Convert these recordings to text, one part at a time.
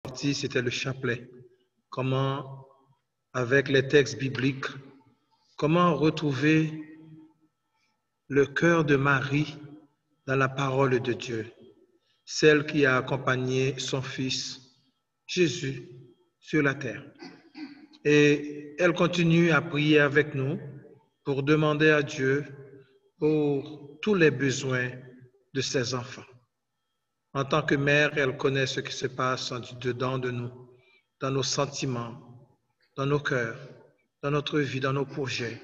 partie, c'était le chapelet. Comment, avec les textes bibliques, comment retrouver le cœur de Marie dans la parole de Dieu, celle qui a accompagné son fils Jésus sur la terre. Et elle continue à prier avec nous pour demander à Dieu pour tous les besoins de ses enfants. En tant que mère, elle connaît ce qui se passe dedans de nous, dans nos sentiments, dans nos cœurs, dans notre vie, dans nos projets.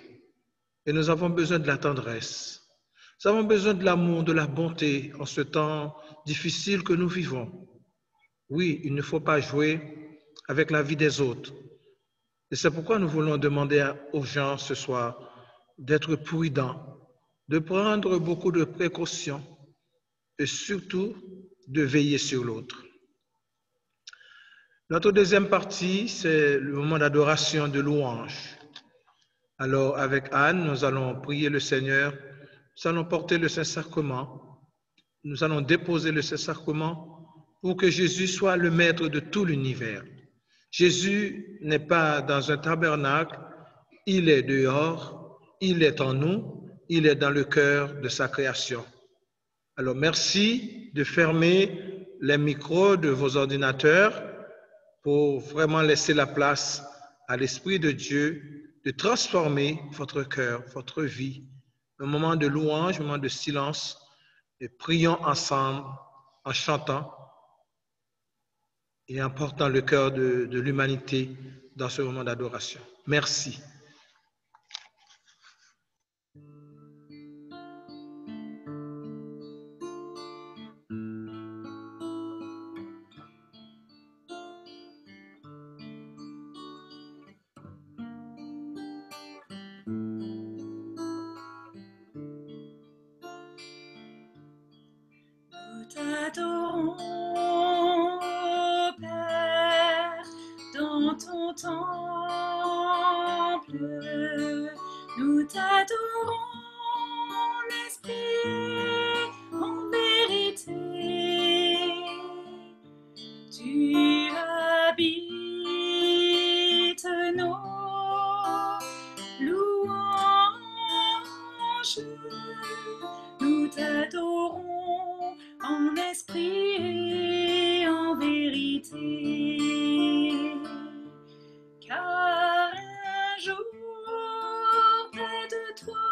Et nous avons besoin de la tendresse. Nous avons besoin de l'amour, de la bonté en ce temps difficile que nous vivons. Oui, il ne faut pas jouer avec la vie des autres. Et c'est pourquoi nous voulons demander aux gens ce soir d'être prudents, de prendre beaucoup de précautions et surtout de veiller sur l'autre. Notre deuxième partie, c'est le moment d'adoration, de louange. Alors, avec Anne, nous allons prier le Seigneur, nous allons porter le Saint-Sacrement, nous allons déposer le Saint-Sacrement pour que Jésus soit le maître de tout l'univers. Jésus n'est pas dans un tabernacle, il est dehors, il est en nous, il est dans le cœur de sa création. Alors, merci de fermer les micros de vos ordinateurs pour vraiment laisser la place à l'Esprit de Dieu de transformer votre cœur, votre vie. Un moment de louange, un moment de silence, et prions ensemble en chantant et en portant le cœur de l'humanité dans ce moment d'adoration. Merci. Nous t'adorons, Père, dans ton temple. Nous t'adorons, l'Esprit, en vérité. Tu habites nos louanges. Nous t'adorons en esprit et en vérité, car un jour près de toi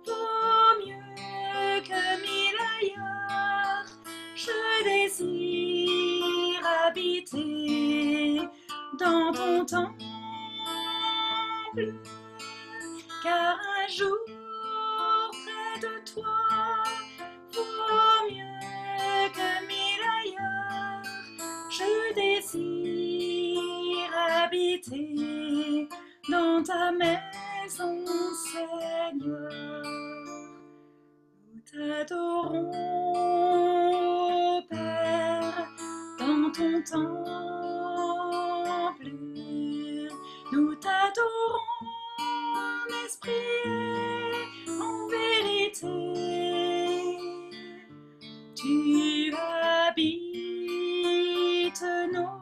vaut mieux que 1000 ailleurs. Je désire habiter dans ton temple, car un jour près de toi vaut mieux que 1000 ailleurs. Je désire habiter dans ta maison, Seigneur. Nous t'adorons, Père, dans ton temple. Nous t'adorons en esprit et en vérité. Tu habites nos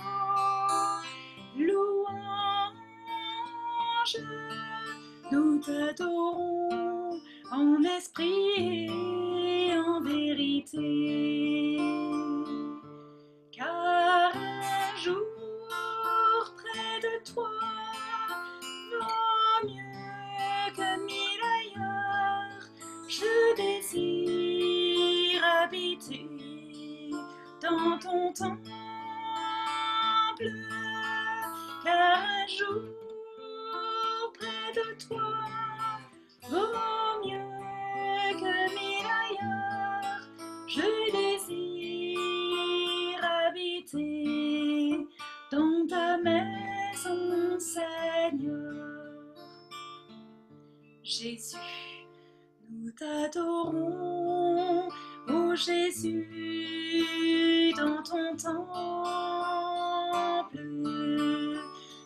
louanges. Nous t'adorons en esprit et en vérité, car un jour près de toi vaut mieux que 1000 ailleurs. Je désire habiter dans ton temple, car un jour près de toi vaut mieux que 1000 ailleurs. Je désire habiter dans ta maison, Seigneur. Jésus, nous t'adorons, ô Jésus, dans ton temple.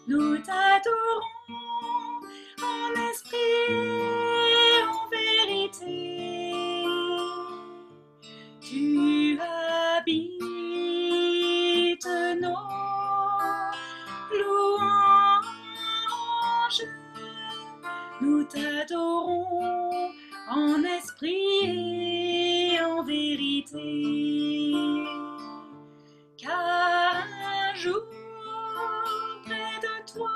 Nous t'adorons en esprit et en vérité. Tu habites nos t'adorons en esprit et en vérité. Car un jour près de toi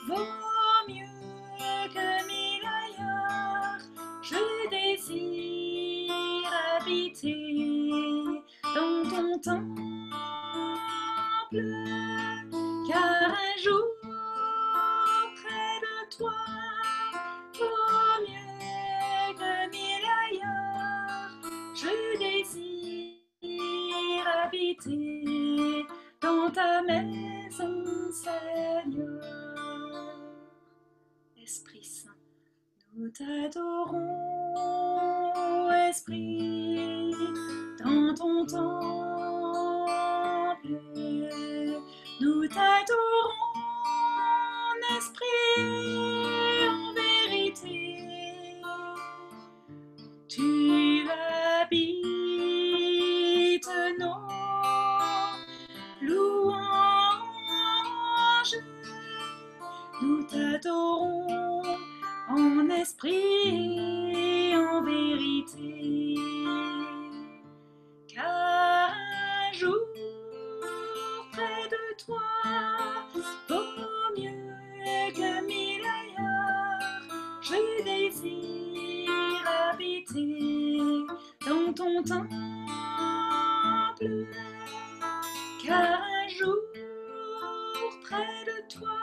vaut mieux que 1000 ailleurs. Je désire habiter dans ton temple, car un jour près de toi vaut mieux que 1000 ailleurs. Je désire habiter dans ta maison, Seigneur. Esprit Saint, nous t'adorons, Esprit, dans ton temple. Nous t'adorons, en esprit et en vérité. Tu habites nos louanges. Nous t'adorons en esprit et en vérité. Car un jour près de toi vaut mieux que 1000 ailleurs. Je désire habiter dans ton temple, car un jour près de toi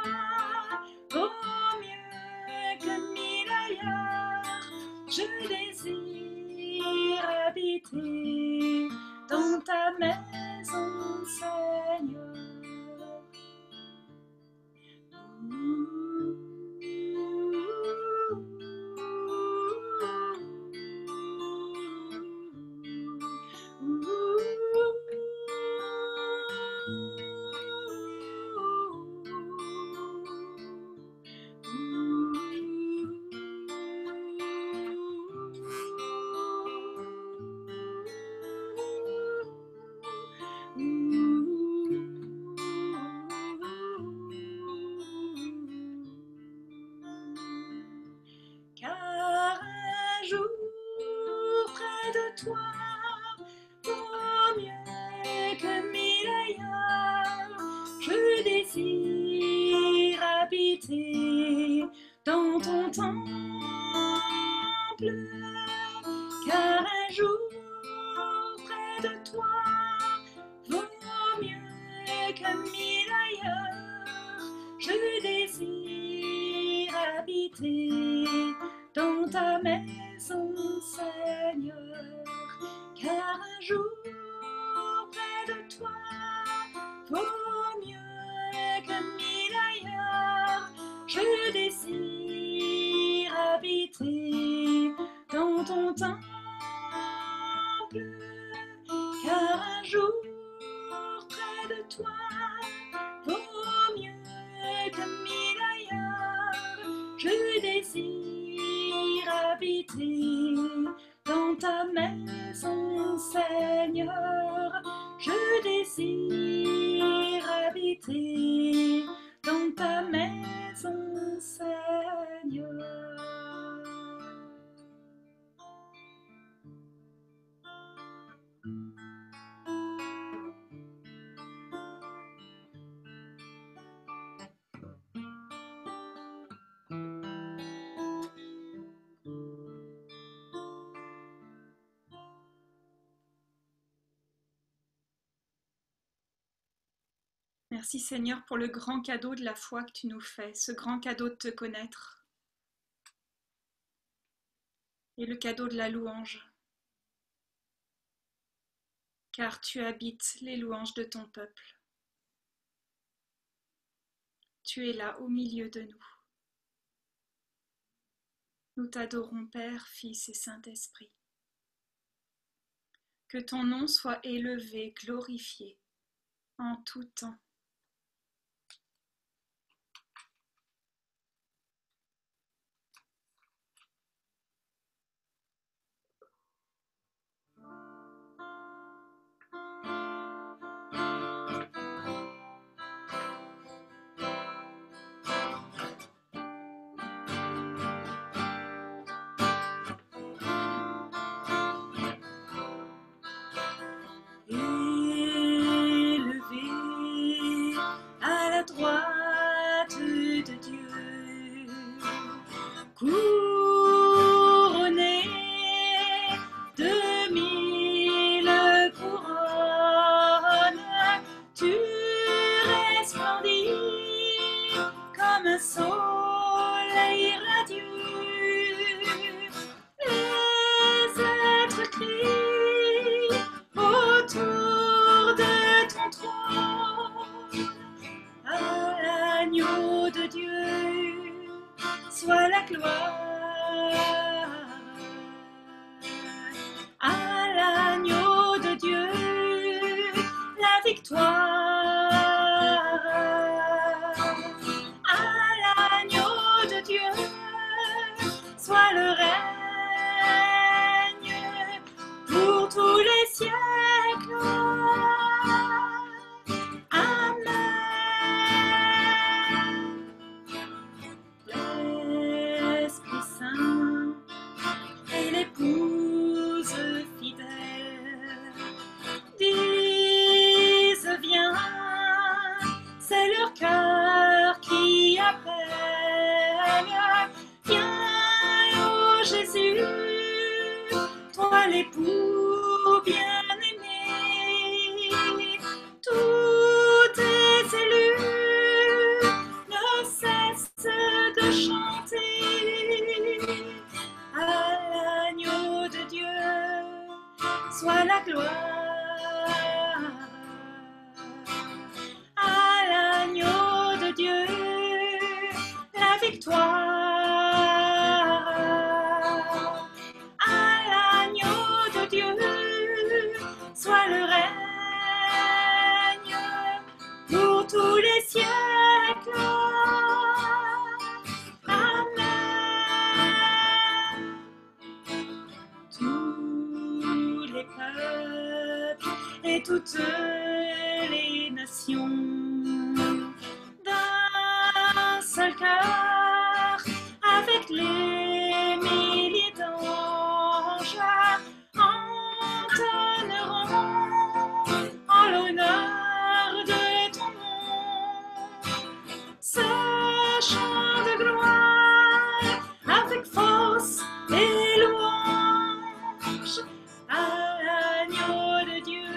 vaut mieux que 1000 ailleurs. Je désire habiter dans ta maison, Seigneur. Car un jour près de toi vaut mieux que 1000 ailleurs. Je désire habiter dans ton temple, car un jour près de toi vaut mieux que 1000 ailleurs. Je désire habiter dans ta maison, Seigneur. Car un jour près de toi vaut mieux que 1000 ailleurs. Je désire habiter dans ton temple, car un jour près de toi vaut mieux que 1000 ailleurs. Je désire habiter dans ta maison, Seigneur. Je désire habiter dans ta maison, Seigneur. Merci Seigneur pour le grand cadeau de la foi que tu nous fais, ce grand cadeau de te connaître et le cadeau de la louange, car tu habites les louanges de ton peuple. Tu es là au milieu de nous. Nous t'adorons Père, Fils et Saint-Esprit. Que ton nom soit élevé, glorifié en tout temps. soleil radieux, les êtres crient autour de ton trône. À l'agneau de Dieu soit la gloire. À l'agneau de Dieu la victoire. Soit le règne pour tous les siècles. Amen. L'Esprit Saint et l'épouse fidèle disent viens, c'est leur cœur qui appelle. Jésus, toi l'époux bien-aimé, tous tes élus ne cessent de chanter. À l'agneau de Dieu soit la gloire. À l'agneau de Dieu la victoire. Soit le règne pour tous les siècles. Amen. Tous les peuples et toutes les nations d'un seul cœur avec les milliers d'anges en l'honneur de ton nom, ce chant de gloire avec force et louange. À l'agneau de Dieu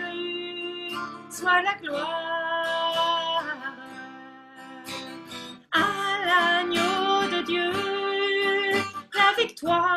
soit la gloire. À l'agneau de Dieu la victoire.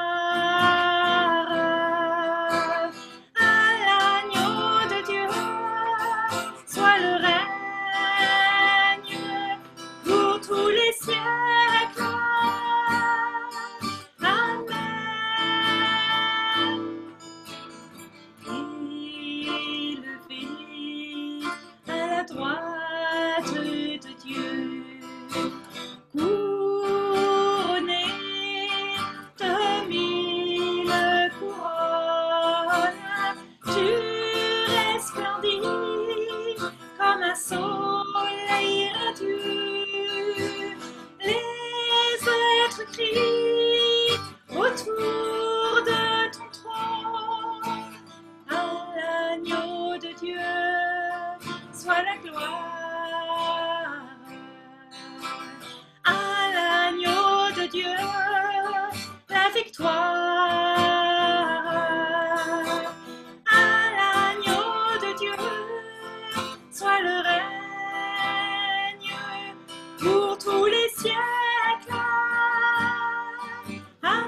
Soleil radieux, les êtres crient autour de ton trône. À l'agneau de Dieu soit la gloire. À l'agneau de Dieu la victoire. À l'agneau de Dieu soit le règne pour tous les siècles. Amen.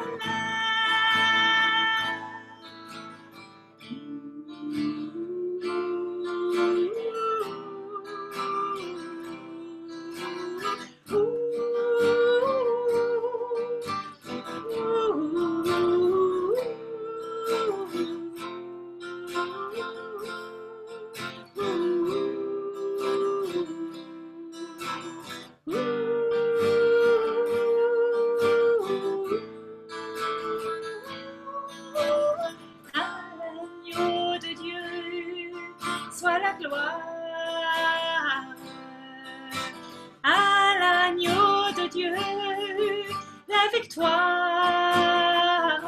Soit la gloire. À l'agneau de Dieu la victoire.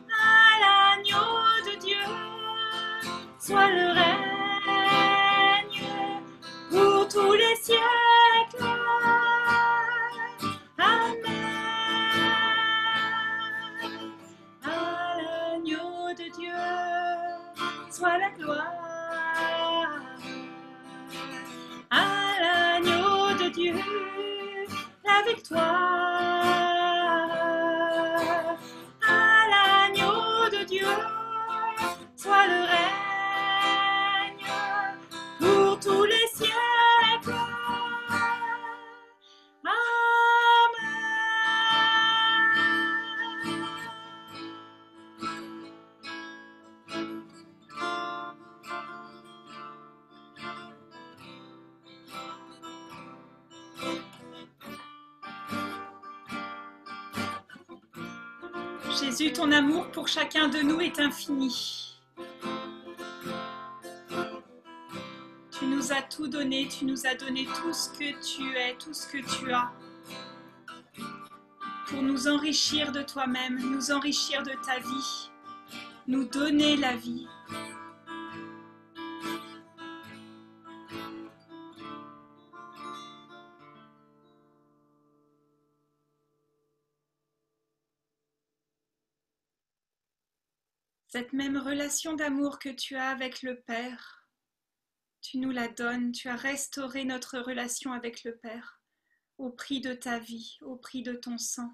À l'agneau de Dieu soit le règne pour tous les siècles. Amen. À l'agneau de Dieu soit la gloire. À l'agneau de Dieu avec toi. À l'agneau de Dieu, soit le règne pour tous les siècles. Jésus, ton amour pour chacun de nous est infini. Tu nous as tout donné, tu nous as donné tout ce que tu es, tout ce que tu as, pour nous enrichir de toi-même, nous enrichir de ta vie, nous donner la vie. Cette même relation d'amour que tu as avec le Père, tu nous la donnes, tu as restauré notre relation avec le Père au prix de ta vie, au prix de ton sang.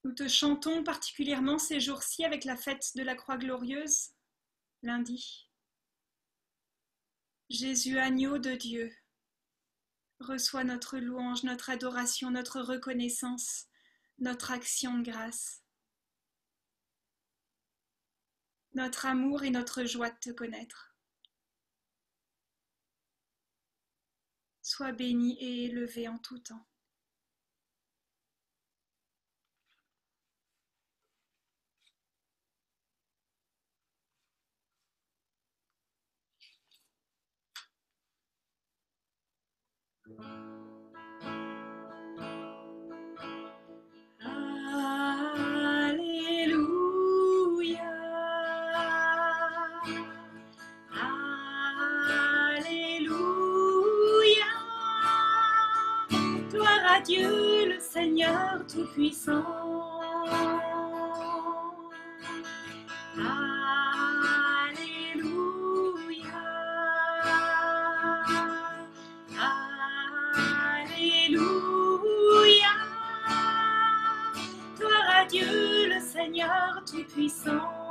Nous te chantons particulièrement ces jours-ci avec la fête de la Croix Glorieuse, lundi. Jésus, agneau de Dieu, reçois notre louange, notre adoration, notre reconnaissance, notre action de grâce, notre amour et notre joie de te connaître. Sois béni et élevé en tout temps. Dieu le Seigneur Tout-Puissant. Alléluia. Alléluia. Gloire à Dieu le Seigneur Tout-Puissant.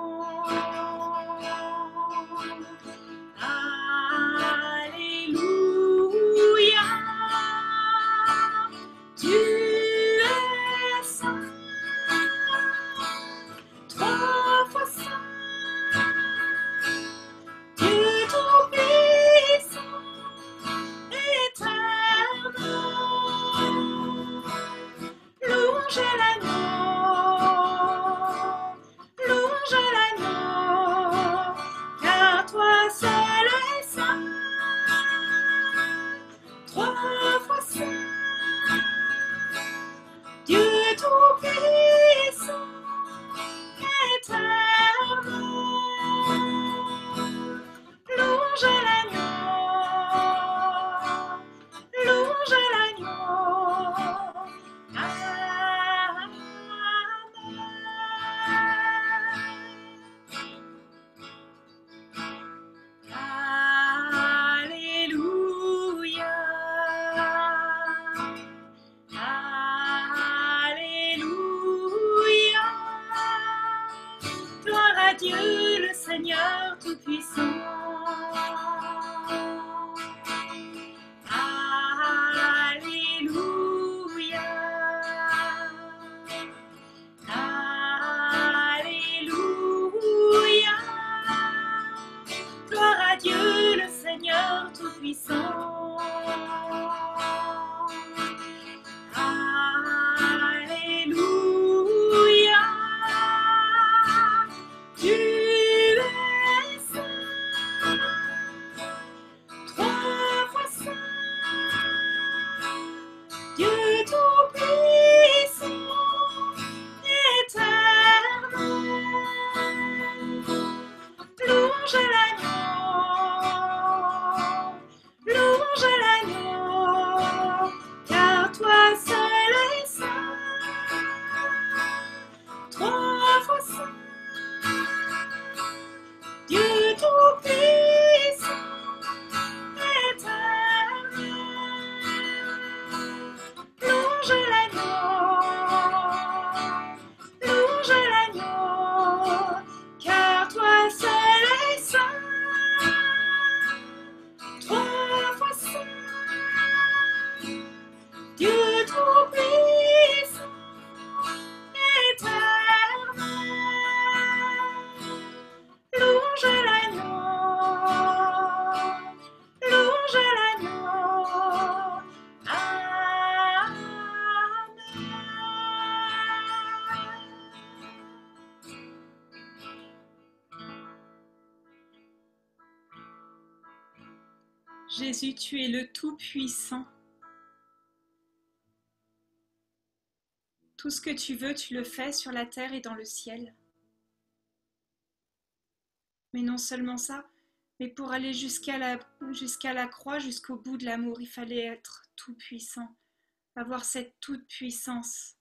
Dieu le Seigneur Tout-Puissant. Alléluia. Alléluia. Gloire à Dieu le Seigneur Tout-Puissant. Jésus, tu es le Tout-Puissant. Tout ce que tu veux, tu le fais sur la terre et dans le ciel. Mais non seulement ça, mais pour aller jusqu'à la croix, jusqu'au bout de l'amour, il fallait être Tout-Puissant, avoir cette toute-puissance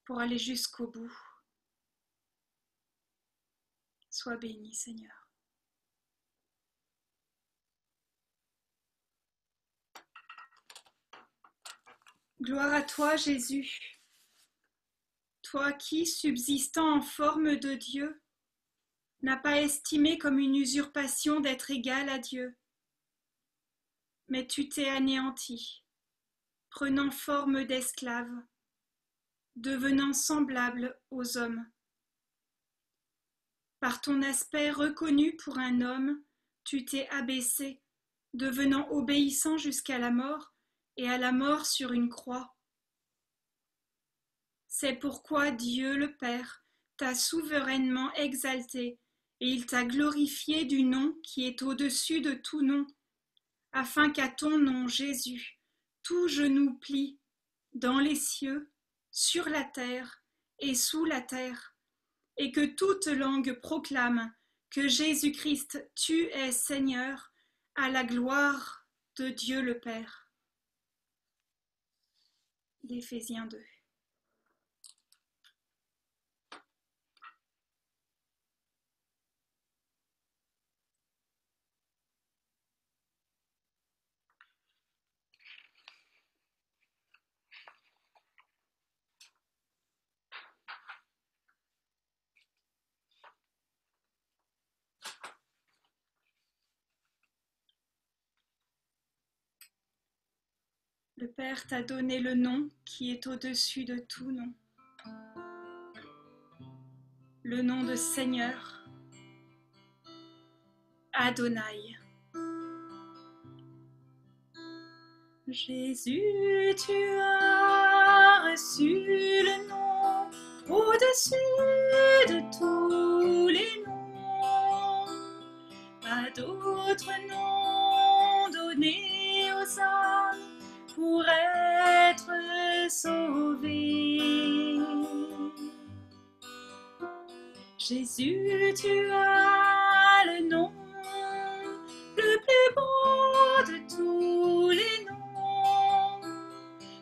pour aller jusqu'au bout. Sois béni, Seigneur. Gloire à toi, Jésus. Toi qui, subsistant en forme de Dieu, n'as pas estimé comme une usurpation d'être égal à Dieu, mais tu t'es anéanti, prenant forme d'esclave, devenant semblable aux hommes. Par ton aspect reconnu pour un homme, tu t'es abaissé, devenant obéissant jusqu'à la mort, et à la mort sur une croix. C'est pourquoi Dieu le Père t'a souverainement exalté, et il t'a glorifié du nom qui est au-dessus de tout nom, afin qu'à ton nom, Jésus, tout genou plie, dans les cieux, sur la terre et sous la terre, et que toute langue proclame que Jésus-Christ, tu es Seigneur, à la gloire de Dieu le Père. D'Éphésiens 2. Le Père t'a donné le nom qui est au-dessus de tout nom. Le nom de Seigneur, Adonai. Jésus, tu as reçu le nom au-dessus de tous les noms. Pas d'autre nom donné aux hommes pour être sauvés. Jésus, tu as le nom le plus beau de tous les noms,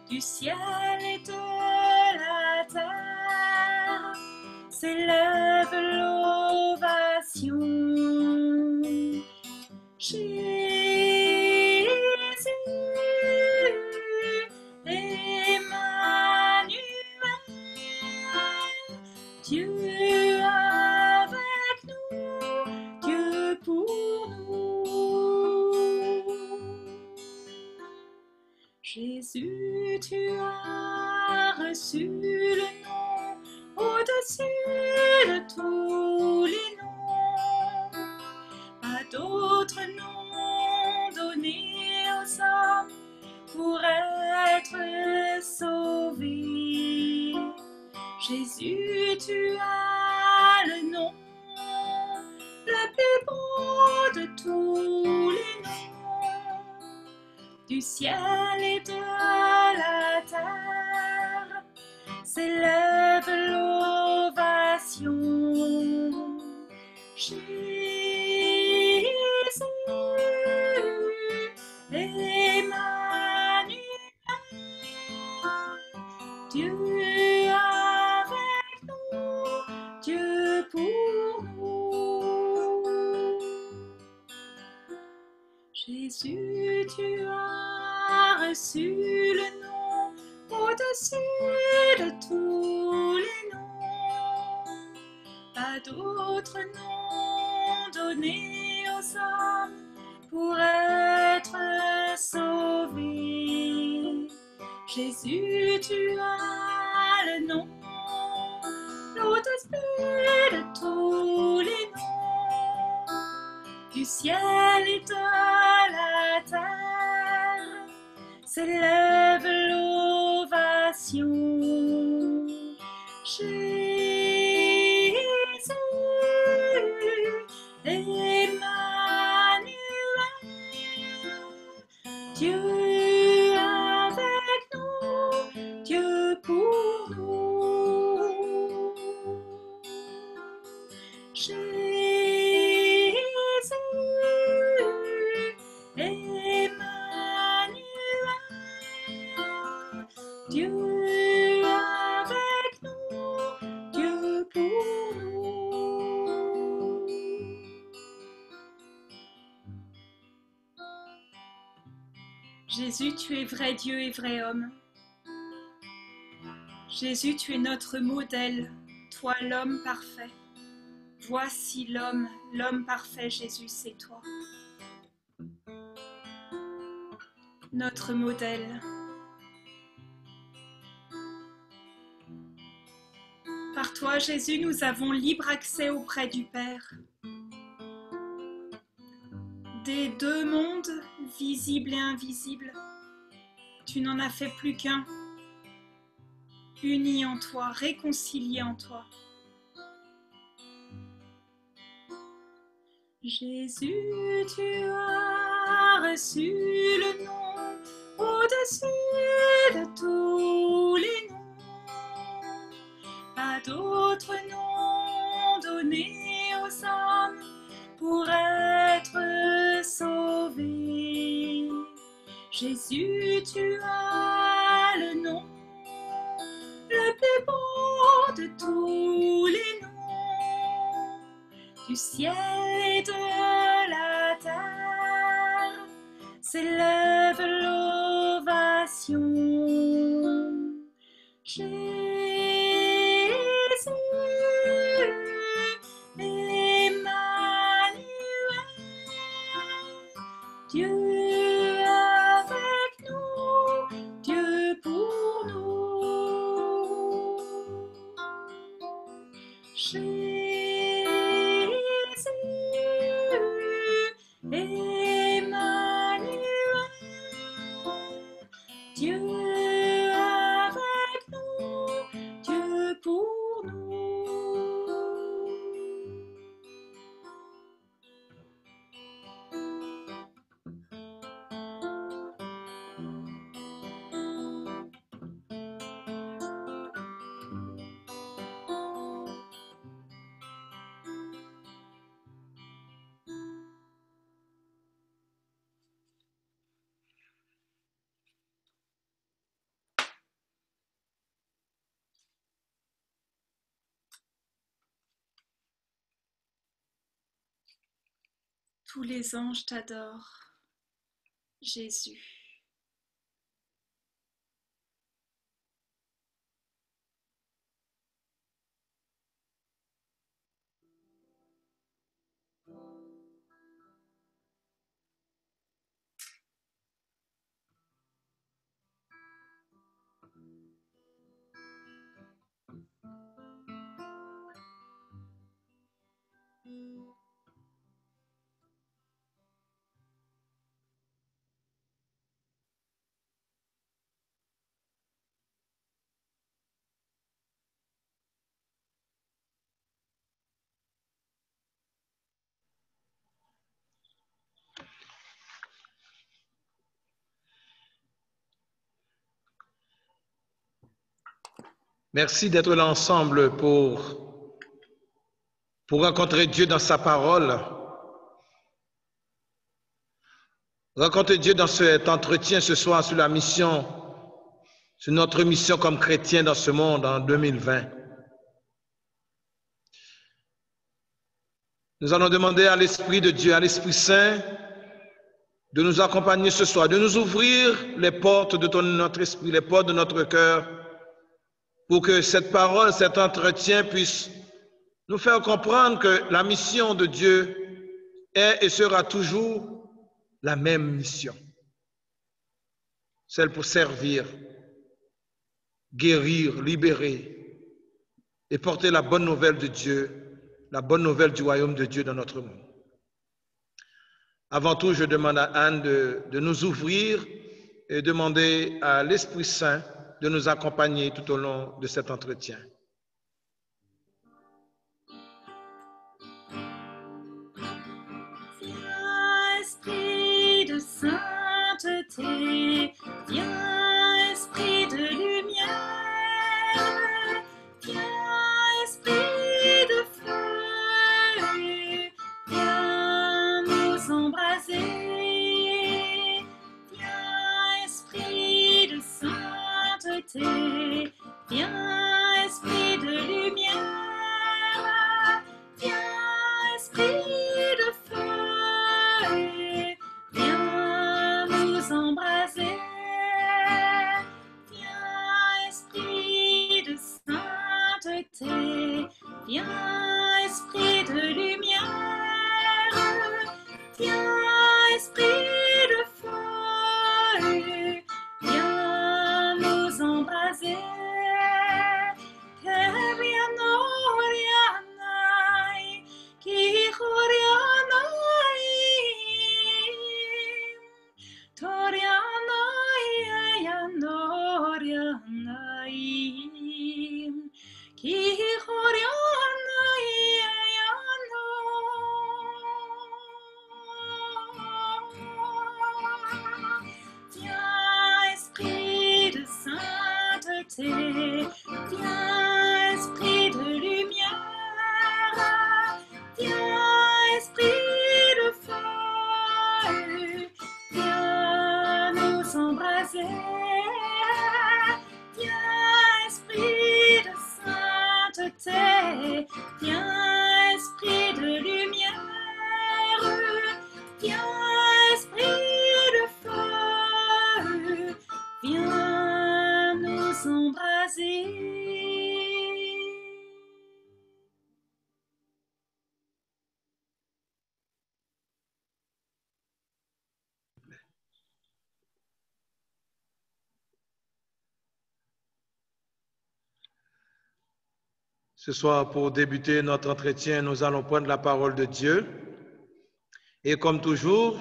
du ciel et de la terre, s'élève l'ovation. Jésus, Emmanuel, Dieu avec nous, Dieu pour nous. Jésus, tu as reçu le nom au-dessus de tous les noms. Pas d'autre nom donné aux hommes pour être sauvés. Jésus, tu as le nom le plus beau de tous les noms, du ciel et de la terre, s'élève l'ovation. Jésus, Emmanuel, Dieu avec nous, Dieu pour nous. Jésus, tu as reçu le nom au-dessus de tous les noms. Pas d'autre nom donné aux hommes pour être sauvés. Jésus, tu as le nom au-dessus de tous les noms, du ciel et de la terre, s'élève l'ovation. Jésus, Emmanuel, Dieu avec nous, Dieu pour nous. Jésus, tu es vrai Dieu et vrai homme. Jésus, tu es notre modèle, toi l'homme parfait. Voici l'homme parfait, Jésus, c'est toi. Notre modèle. Par toi, Jésus, nous avons libre accès auprès du Père. Des deux mondes, visibles et invisibles, tu n'en as fait plus qu'un, unis en toi, réconciliés en toi. Jésus, tu as reçu le nom au-dessus de tous les noms. Pas d'autre nom donné aux hommes pour être sauvés. Jésus, tu as le nom le plus beau de tous les noms. Du ciel et de la terre s'élève l'ovation. Jésus, Emmanuel, Dieu avec nous, Dieu pour nous. Jésus, Emmanuel, Dieu avec nous, Dieu pour nous. Tous les anges t'adorent, Jésus. Merci d'être là ensemble pour rencontrer Dieu dans sa parole. Rencontrer Dieu dans cet entretien ce soir sur la mission, sur notre mission comme chrétiens dans ce monde en 2020. Nous allons demander à l'Esprit de Dieu, à l'Esprit Saint, de nous accompagner ce soir, de nous ouvrir les portes de notre esprit, les portes de notre cœur, pour que cette parole, cet entretien puisse nous faire comprendre que la mission de Dieu est et sera toujours la même mission. Celle pour servir, guérir, libérer et porter la bonne nouvelle de Dieu, la bonne nouvelle du royaume de Dieu dans notre monde. Avant tout, je demande à Anne de nous ouvrir et demander à l'Esprit Saint de nous accompagner tout au long de cet entretien. Viens, Esprit de sainteté, viens, Esprit de lumière, viens, Esprit de feu Viens, esprit de lumière, viens, esprit de feu, viens nous embraser. Viens, esprit de sainteté, viens, esprit de lumière, viens, esprit de feu, viens nous embraser. Viens, esprit de sainteté, viens, esprit de lumière, viens, esprit de feu, viens nous embraser. Ce soir, pour débuter notre entretien, nous allons prendre la parole de Dieu. Et comme toujours,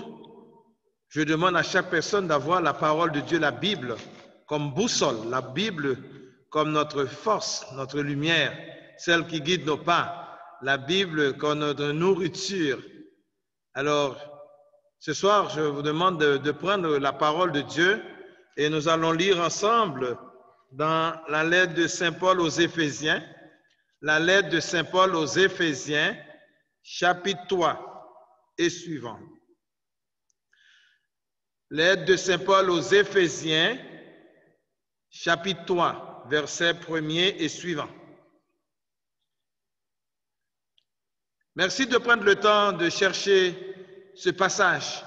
je demande à chaque personne d'avoir la parole de Dieu, la Bible, comme boussole, la Bible comme notre force, notre lumière, celle qui guide nos pas, la Bible comme notre nourriture. Alors, ce soir, je vous demande de prendre la parole de Dieu et nous allons lire ensemble dans la lettre de Saint Paul aux Éphésiens, la lettre de Saint Paul aux Éphésiens, chapitre 3 et suivant. Lettre de Saint Paul aux Éphésiens, chapitre 3, verset 1er et suivant. Merci de prendre le temps de chercher ce passage.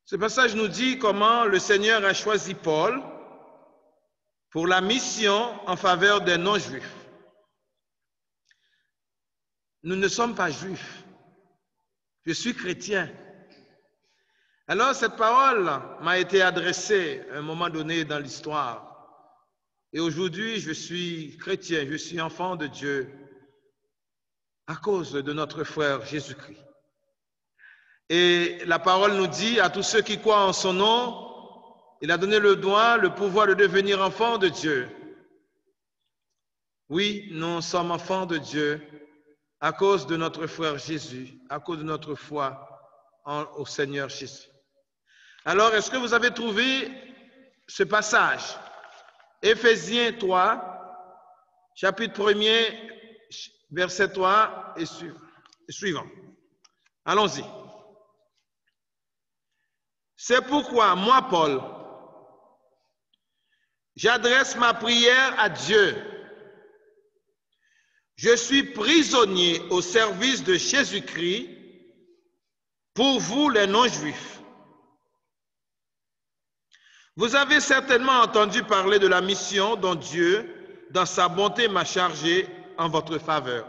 Ce passage nous dit comment le Seigneur a choisi Paul pour la mission en faveur des non-juifs. Nous ne sommes pas juifs. Je suis chrétien. Alors cette parole m'a été adressée à un moment donné dans l'histoire. Et aujourd'hui, je suis chrétien, je suis enfant de Dieu à cause de notre frère Jésus-Christ. Et la parole nous dit à tous ceux qui croient en son nom, il a donné le droit, le pouvoir de devenir enfants de Dieu. Oui, nous sommes enfants de Dieu à cause de notre frère Jésus, à cause de notre foi au Seigneur Jésus. Alors, est-ce que vous avez trouvé ce passage? Éphésiens 3, chapitre 1er, verset 3 et suivant. Allons-y. C'est pourquoi, moi, Paul, j'adresse ma prière à Dieu. Je suis prisonnier au service de Jésus-Christ pour vous les non-juifs. Vous avez certainement entendu parler de la mission dont Dieu, dans sa bonté, m'a chargé en votre faveur.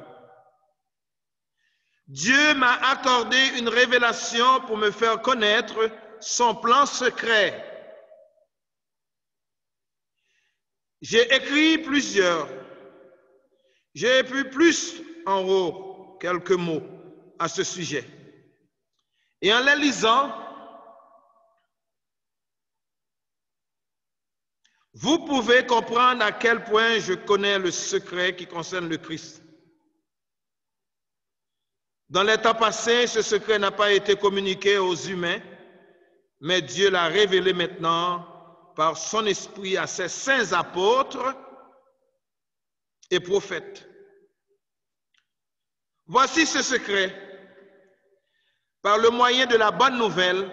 Dieu m'a accordé une révélation pour me faire connaître son plan secret. J'ai écrit plusieurs. J'ai écrit plus en haut quelques mots à ce sujet. Et en les lisant, vous pouvez comprendre à quel point je connais le secret qui concerne le Christ. Dans les temps passés, ce secret n'a pas été communiqué aux humains, mais Dieu l'a révélé maintenant par son esprit à ses saints apôtres et prophètes. Voici ce secret. Par le moyen de la bonne nouvelle,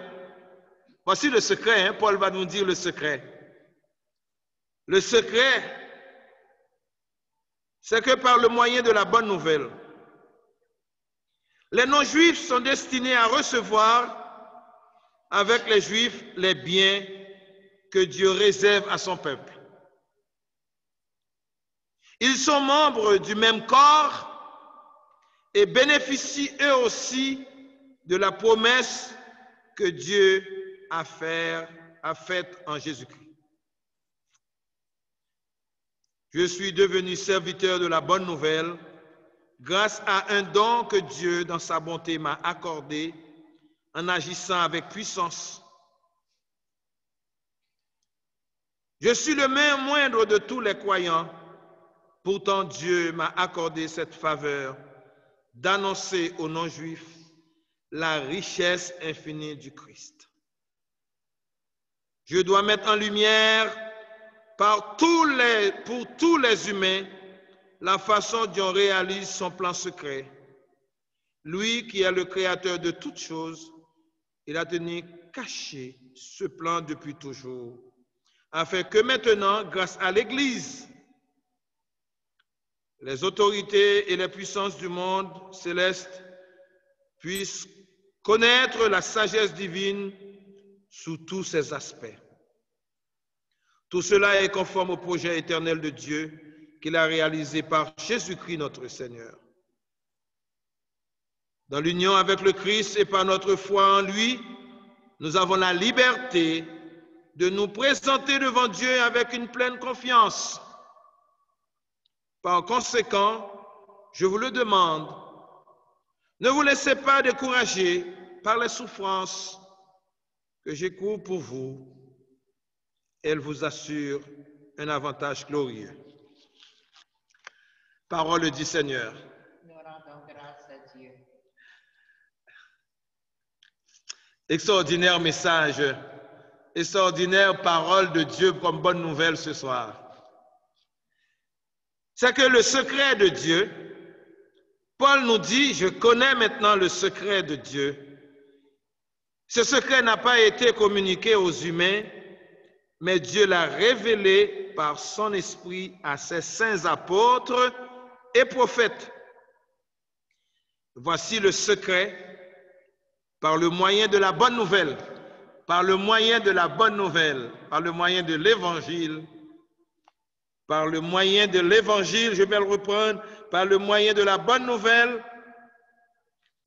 voici le secret, Paul va nous dire le secret. Le secret, c'est que par le moyen de la bonne nouvelle, les non-juifs sont destinés à recevoir avec les juifs les biens que Dieu réserve à son peuple. Ils sont membres du même corps et bénéficient eux aussi de la promesse que Dieu a faite en Jésus-Christ. Je suis devenu serviteur de la bonne nouvelle grâce à un don que Dieu, dans sa bonté, m'a accordé en agissant avec puissance. Je suis le moindre de tous les croyants. Pourtant, Dieu m'a accordé cette faveur d'annoncer aux non-juifs la richesse infinie du Christ. Je dois mettre en lumière pour tous les humains la façon dont on réalise son plan secret. Lui qui est le créateur de toutes choses, il a tenu caché ce plan depuis toujours, afin que maintenant, grâce à l'Église, les autorités et les puissances du monde céleste puissent connaître la sagesse divine sous tous ses aspects. Tout cela est conforme au projet éternel de Dieu qu'il a réalisé par Jésus-Christ notre Seigneur. Dans l'union avec le Christ et par notre foi en lui, nous avons la liberté de nous présenter devant Dieu avec une pleine confiance. Par conséquent, je vous le demande, ne vous laissez pas décourager par les souffrances que j'éprouve pour vous. Elles vous assurent un avantage glorieux. Parole du Seigneur. Nous rendons grâce à Dieu. Extraordinaire message, extraordinaire parole de Dieu comme bonne nouvelle ce soir. C'est que le secret de Dieu, Paul nous dit, je connais maintenant le secret de Dieu. Ce secret n'a pas été communiqué aux humains, mais Dieu l'a révélé par son esprit à ses saints apôtres et prophètes. Voici le secret par le moyen de la bonne nouvelle, par le moyen de la bonne nouvelle, par le moyen de l'évangile, par le moyen de l'évangile, je vais le reprendre, par le moyen de la bonne nouvelle,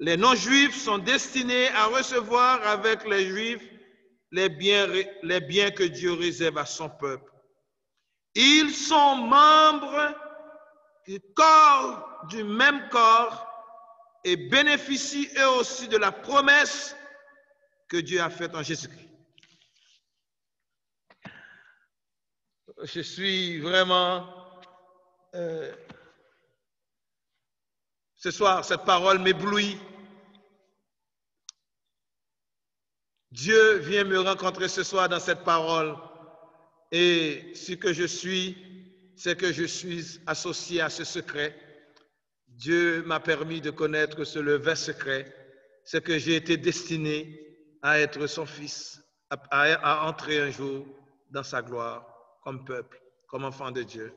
les non-juifs sont destinés à recevoir avec les juifs les biens que Dieu réserve à son peuple. Ils sont membres du même corps et bénéficient eux aussi de la promesse que Dieu a faite en Jésus-Christ. Je suis vraiment... ce soir, cette parole m'éblouit. Dieu vient me rencontrer ce soir dans cette parole. Et ce que je suis, c'est que je suis associé à ce secret. Dieu m'a permis de connaître ce levain secret. C'est que j'ai été destiné à être son fils, à entrer un jour dans sa gloire comme peuple, comme enfant de Dieu.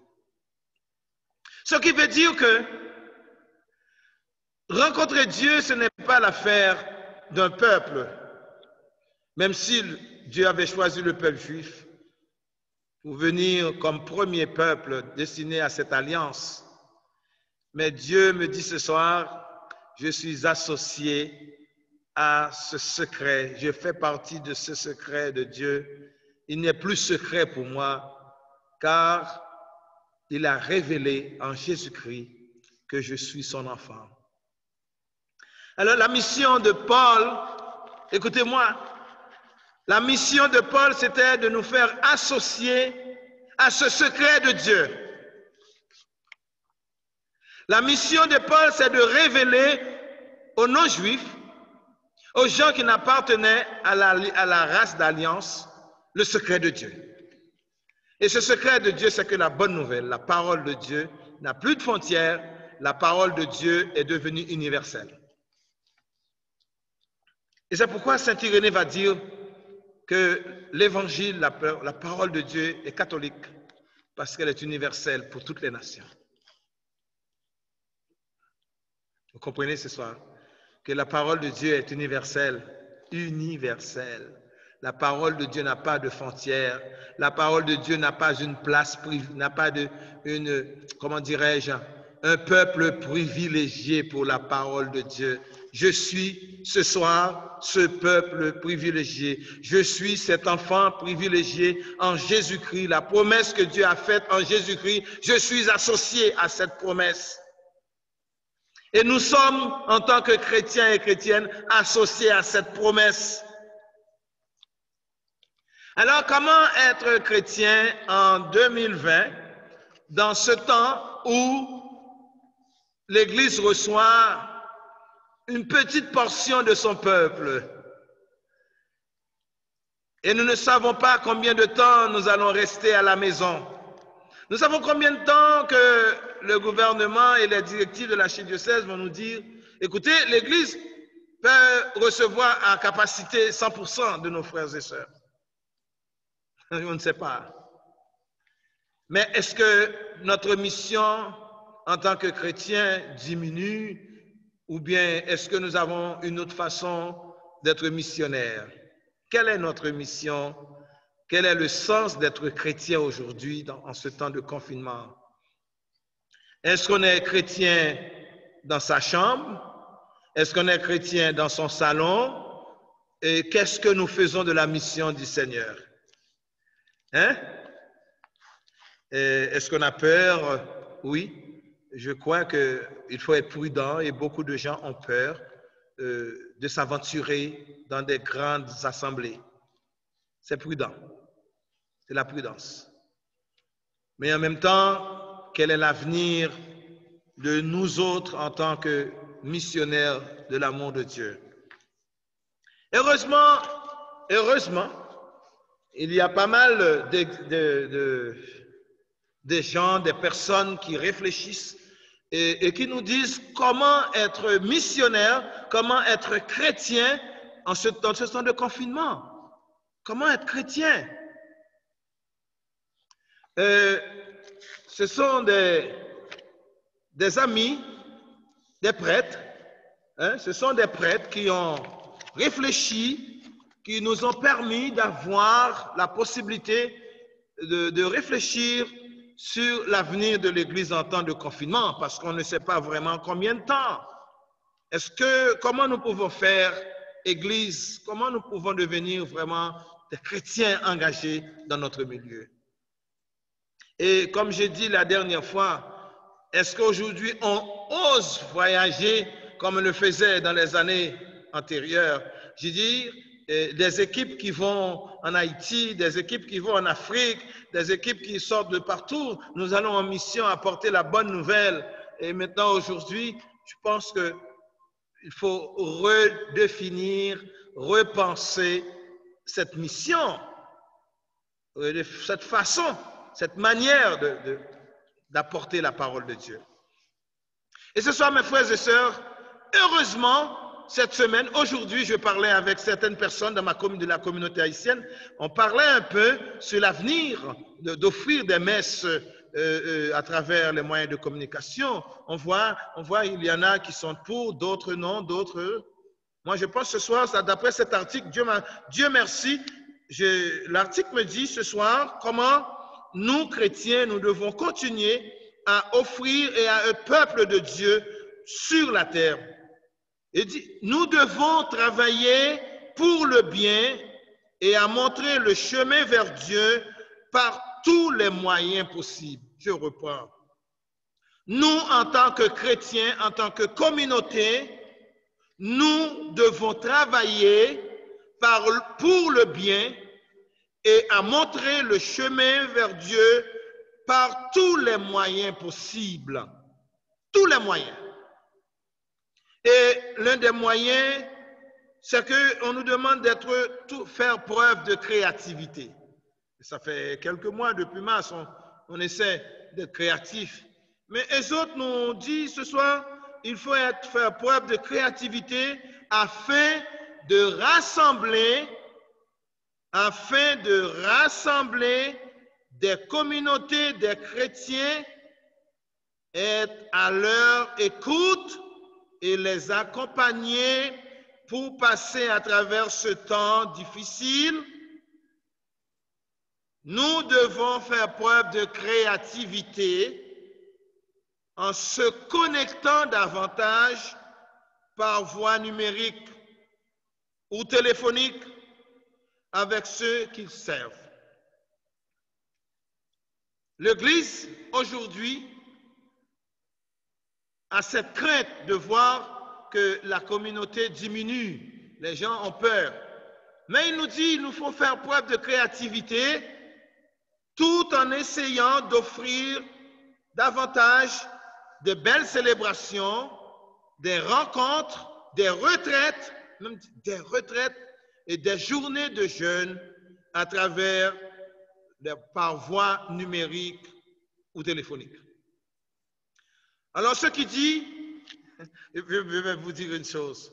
Ce qui veut dire que rencontrer Dieu, ce n'est pas l'affaire d'un peuple, même si Dieu avait choisi le peuple juif pour venir comme premier peuple destiné à cette alliance. Mais Dieu me dit ce soir, je suis associé à ce secret, je fais partie de ce secret de Dieu. Il n'est plus secret pour moi, car il a révélé en Jésus-Christ que je suis son enfant. Alors la mission de Paul, écoutez-moi, la mission de Paul, c'était de nous faire associer à ce secret de Dieu. La mission de Paul, c'est de révéler aux non-juifs, aux gens qui n'appartenaient à la race d'alliance, le secret de Dieu. Et ce secret de Dieu, c'est que la bonne nouvelle, la parole de Dieu n'a plus de frontières, la parole de Dieu est devenue universelle. Et c'est pourquoi saint Irénée va dire que l'évangile, la parole de Dieu est catholique, parce qu'elle est universelle pour toutes les nations. Vous comprenez ce soir que la parole de Dieu est universelle, universelle. La parole de Dieu n'a pas de frontières. La parole de Dieu n'a pas une place privée, n'a pas comment dirais-je, un peuple privilégié pour la parole de Dieu. Je suis ce soir ce peuple privilégié. Je suis cet enfant privilégié en Jésus-Christ. La promesse que Dieu a faite en Jésus-Christ, je suis associé à cette promesse. Et nous sommes, en tant que chrétiens et chrétiennes, associés à cette promesse. Alors, comment être chrétien en 2020, dans ce temps où l'Église reçoit une petite portion de son peuple? Et nous ne savons pas combien de temps nous allons rester à la maison. Nous savons combien de temps que le gouvernement et les directives de l'archidiocèse vont nous dire, écoutez, l'Église peut recevoir à capacité 100% de nos frères et sœurs. On ne sait pas. Mais est-ce que notre mission en tant que chrétiens diminue ou bien est-ce que nous avons une autre façon d'être missionnaires? Quelle est notre mission? Quel est le sens d'être chrétien aujourd'hui en ce temps de confinement? Est-ce qu'on est chrétien dans sa chambre? Est-ce qu'on est chrétien dans son salon? Et qu'est-ce que nous faisons de la mission du Seigneur? Hein? Est-ce qu'on a peur? Oui, je crois qu'il faut être prudent et beaucoup de gens ont peur de s'aventurer dans des grandes assemblées. C'est prudent, c'est la prudence. Mais en même temps, quel est l'avenir de nous autres en tant que missionnaires de l'amour de Dieu? Heureusement, il y a pas mal de gens, des personnes qui réfléchissent et qui nous disent comment être missionnaire, comment être chrétien dans ce temps de confinement. Comment être chrétien? Ce sont des amis, des prêtres, hein? Ce sont des prêtres qui ont réfléchi, qui nous ont permis d'avoir la possibilité de réfléchir sur l'avenir de l'Église en temps de confinement, parce qu'on ne sait pas vraiment combien de temps. Comment nous pouvons faire Église, comment nous pouvons devenir vraiment des chrétiens engagés dans notre milieu? Et comme j'ai dit la dernière fois, est-ce qu'aujourd'hui on ose voyager comme on le faisait dans les années antérieures? J'ai dit, des équipes qui vont en Haïti, des équipes qui vont en Afrique, des équipes qui sortent de partout. Nous allons en mission apporter la bonne nouvelle. Et maintenant, aujourd'hui, je pense qu'il faut redéfinir, repenser cette mission, cette façon, cette manière d'apporter la parole de Dieu. Et ce soir, mes frères et sœurs, heureusement, cette semaine, aujourd'hui, je parlais avec certaines personnes de la communauté haïtienne. On parlait un peu sur l'avenir d'offrir des messes à travers les moyens de communication. On voit, il y en a qui sont pour, d'autres non, d'autres. Moi, je pense ce soir, d'après cet article, Dieu merci, l'article me dit ce soir comment nous, chrétiens, nous devons continuer à offrir et à un peuple de Dieu sur la terre. Il dit, nous devons travailler pour le bien et à montrer le chemin vers Dieu par tous les moyens possibles. Je reprends. Nous, en tant que chrétiens, en tant que communauté, nous devons travailler pour le bien et à montrer le chemin vers Dieu par tous les moyens possibles. Tous les moyens. Et l'un des moyens, c'est qu'on nous demande faire preuve de créativité. Ça fait quelques mois, depuis mars, on essaie d'être créatif. Mais les autres nous disent ce soir, il faut faire preuve de créativité afin de rassembler des communautés, des chrétiens, être à leur écoute et les accompagner pour passer à travers ce temps difficile nous devons faire preuve de créativité en se connectant davantage par voie numérique ou téléphonique avec ceux qu'ils servent. L'Église, aujourd'hui, a cette crainte de voir que la communauté diminue. Les gens ont peur. Mais il nous dit qu'il nous faut faire preuve de créativité tout en essayant d'offrir davantage de belles célébrations, des rencontres, des retraites, même des retraites et des journées de jeûne à travers, par voie numérique ou téléphonique. Alors, ce qui dit, je vais vous dire une chose.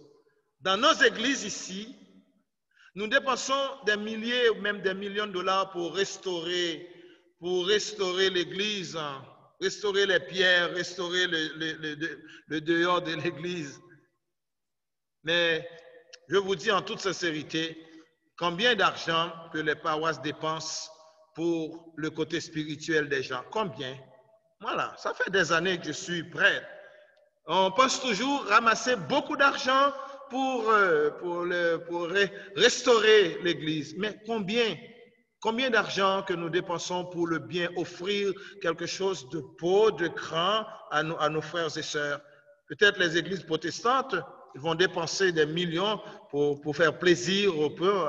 Dans nos églises ici, nous dépensons des milliers ou même des millions de dollars pour restaurer l'église, restaurer les pierres, restaurer le dehors de l'église. Mais je vous dis en toute sincérité, combien d'argent que les paroisses dépensent pour le côté spirituel des gens? Combien? Voilà, ça fait des années que je suis prêtre. On pense toujours ramasser beaucoup d'argent pour restaurer l'église. Mais combien d'argent que nous dépensons pour le bien, offrir quelque chose de beau, de grand à nos frères et sœurs? Peut-être les églises protestantes vont dépenser des millions pour faire plaisir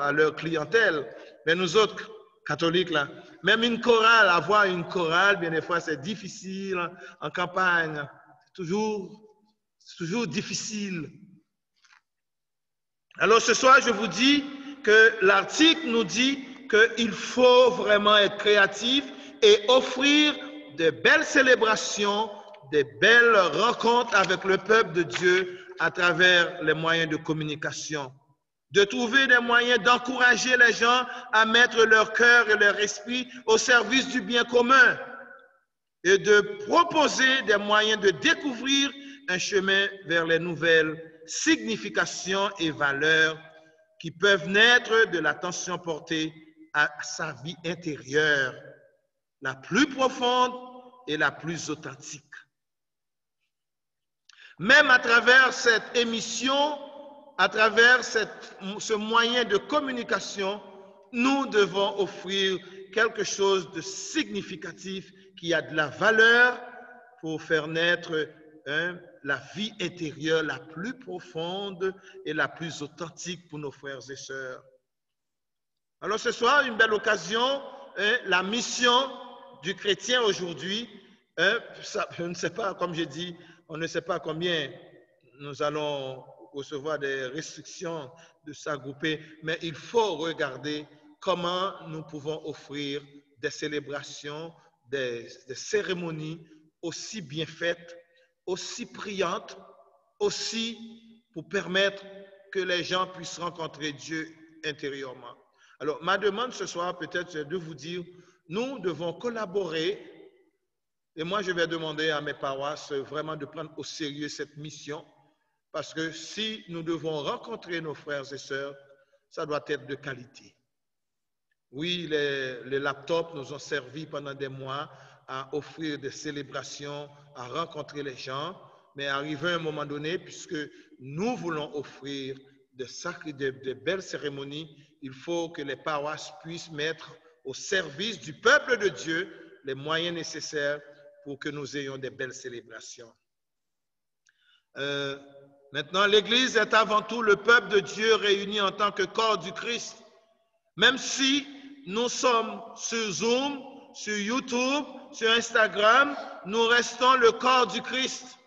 à leur clientèle. Mais nous autres, catholiques, là, même une chorale, avoir une chorale, bien des fois, c'est difficile en campagne. C'est toujours difficile. Alors ce soir, je vous dis que l'article nous dit qu'il faut vraiment être créatif et offrir de belles célébrations, de belles rencontres avec le peuple de Dieu à travers les moyens de communication. De trouver des moyens d'encourager les gens à mettre leur cœur et leur esprit au service du bien commun et de proposer des moyens de découvrir un chemin vers les nouvelles significations et valeurs qui peuvent naître de l'attention portée à sa vie intérieure, la plus profonde et la plus authentique. Même à travers cette émission, à travers ce moyen de communication, nous devons offrir quelque chose de significatif qui a de la valeur pour faire naître la vie intérieure la plus profonde et la plus authentique pour nos frères et sœurs. Alors ce soir, une belle occasion, la mission du chrétien aujourd'hui, je ne sais pas, comme j'ai dit, on ne sait pas combien nous allons recevoir des restrictions de s'agrouper, mais il faut regarder comment nous pouvons offrir des célébrations, des cérémonies aussi bien faites, aussi priantes, aussi pour permettre que les gens puissent rencontrer Dieu intérieurement. Alors, ma demande ce soir, peut-être, c'est de vous dire, nous devons collaborer, et moi, je vais demander à mes paroisses vraiment de prendre au sérieux cette mission, parce que si nous devons rencontrer nos frères et sœurs, ça doit être de qualité. Oui, les laptops nous ont servi pendant des mois à offrir des célébrations, à rencontrer les gens, mais arrivé à un moment donné, puisque nous voulons offrir de belles cérémonies, il faut que les paroisses puissent mettre au service du peuple de Dieu les moyens nécessaires pour que nous ayons des belles célébrations. Maintenant, l'Église est avant tout le peuple de Dieu réuni en tant que corps du Christ. Même si nous sommes sur Zoom, sur YouTube, sur Instagram, nous restons le corps du Christ.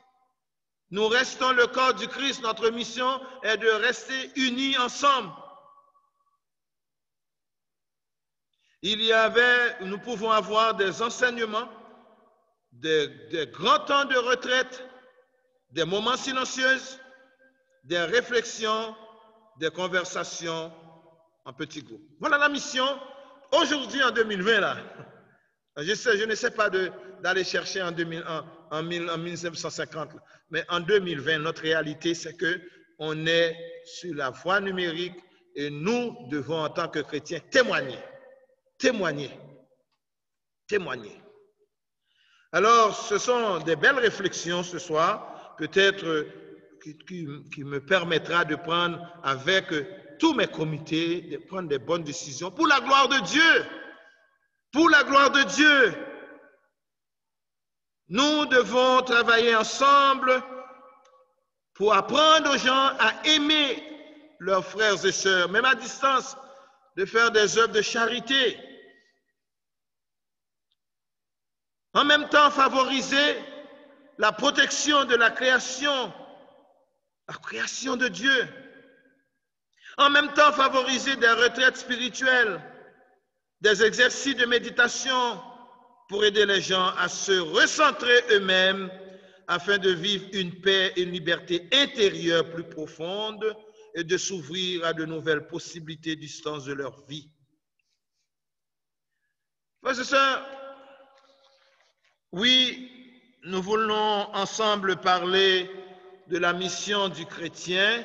Nous restons le corps du Christ. Notre mission est de rester unis ensemble. Nous pouvons avoir des enseignements, des grands temps de retraite, des moments silencieux, des réflexions, des conversations en petits groupes. Voilà la mission aujourd'hui en 2020 là. Je ne sais pas d'aller chercher en 1950, mais en 2020, notre réalité, c'est qu'on est sur la voie numérique et nous devons, en tant que chrétiens, témoigner témoigner. Alors, ce sont des belles réflexions ce soir, peut-être qui me permettra de prendre avec tous mes comités, de prendre des bonnes décisions pour la gloire de Dieu. Pour la gloire de Dieu. Nous devons travailler ensemble pour apprendre aux gens à aimer leurs frères et sœurs, même à distance, de faire des œuvres de charité. En même temps, favoriser la protection de la création de Dieu. En même temps, favoriser des retraites spirituelles, des exercices de méditation pour aider les gens à se recentrer eux-mêmes afin de vivre une paix et une liberté intérieure plus profonde et de s'ouvrir à de nouvelles possibilités du sens de leur vie. Frères et sœurs, oui, nous voulons ensemble parler de la mission du chrétien.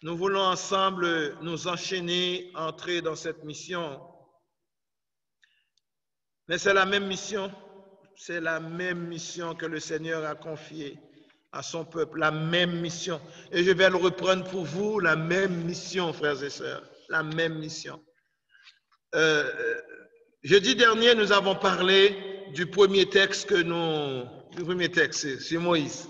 Nous voulons ensemble nous enchaîner, entrer dans cette mission. Mais c'est la même mission. C'est la même mission que le Seigneur a confiée à son peuple. La même mission. Et je vais le reprendre pour vous, la même mission, frères et sœurs. La même mission. Jeudi dernier, nous avons parlé du premier texte c'est Moïse.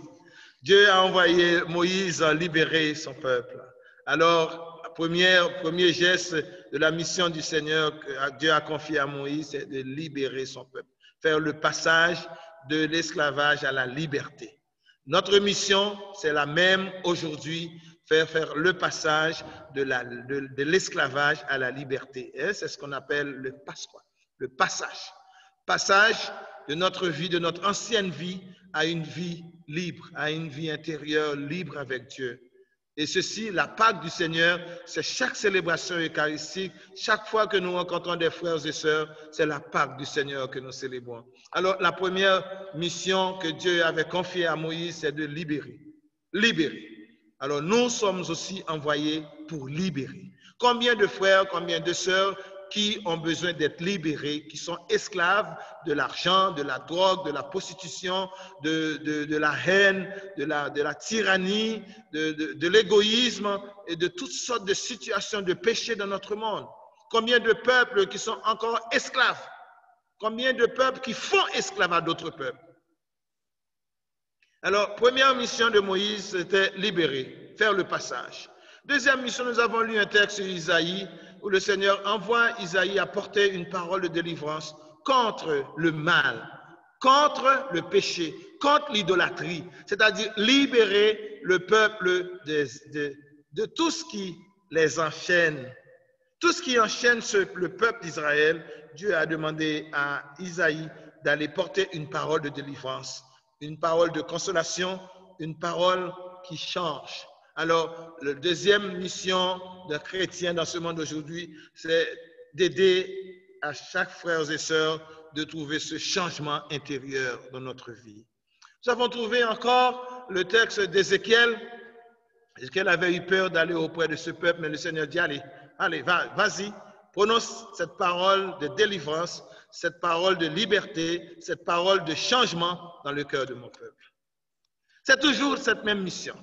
Dieu a envoyé Moïse à libérer son peuple. Alors, premier geste de la mission du Seigneur que Dieu a confié à Moïse, c'est de libérer son peuple, faire le passage de l'esclavage à la liberté. Notre mission, c'est la même aujourd'hui, faire le passage de l'esclavage à la liberté. C'est ce qu'on appelle le Pasqua, le passage. Passage de notre vie, de notre ancienne vie, à une vie libre, à une vie intérieure libre avec Dieu. Et ceci, la Pâque du Seigneur, c'est chaque célébration eucharistique, chaque fois que nous rencontrons des frères et sœurs, c'est la Pâque du Seigneur que nous célébrons. Alors, la première mission que Dieu avait confiée à Moïse, c'est de libérer. Libérer. Alors, nous sommes aussi envoyés pour libérer. Combien de frères, combien de sœurs qui ont besoin d'être libérés, qui sont esclaves de l'argent, de la drogue, de la prostitution, de la haine, de la tyrannie, de l'égoïsme et de toutes sortes de situations de péché dans notre monde. Combien de peuples qui sont encore esclaves? Combien de peuples qui font esclaves à d'autres peuples? Alors, première mission de Moïse, c'était libérer, faire le passage. Deuxième mission, nous avons lu un texte sur Isaïe, où le Seigneur envoie Isaïe à porter une parole de délivrance contre le mal, contre le péché, contre l'idolâtrie, c'est-à-dire libérer le peuple de tout ce qui les enchaîne. Tout ce qui enchaîne le peuple d'Israël, Dieu a demandé à Isaïe d'aller porter une parole de délivrance, une parole de consolation, une parole qui change. Alors, la deuxième mission d'un chrétien dans ce monde aujourd'hui, c'est d'aider à chaque frère et sœur de trouver ce changement intérieur dans notre vie. Nous avons trouvé encore le texte d'Ézéchiel. Ézéchiel avait eu peur d'aller auprès de ce peuple, mais le Seigneur dit, allez, vas-y, prononce cette parole de délivrance, cette parole de liberté, cette parole de changement dans le cœur de mon peuple. C'est toujours cette même mission.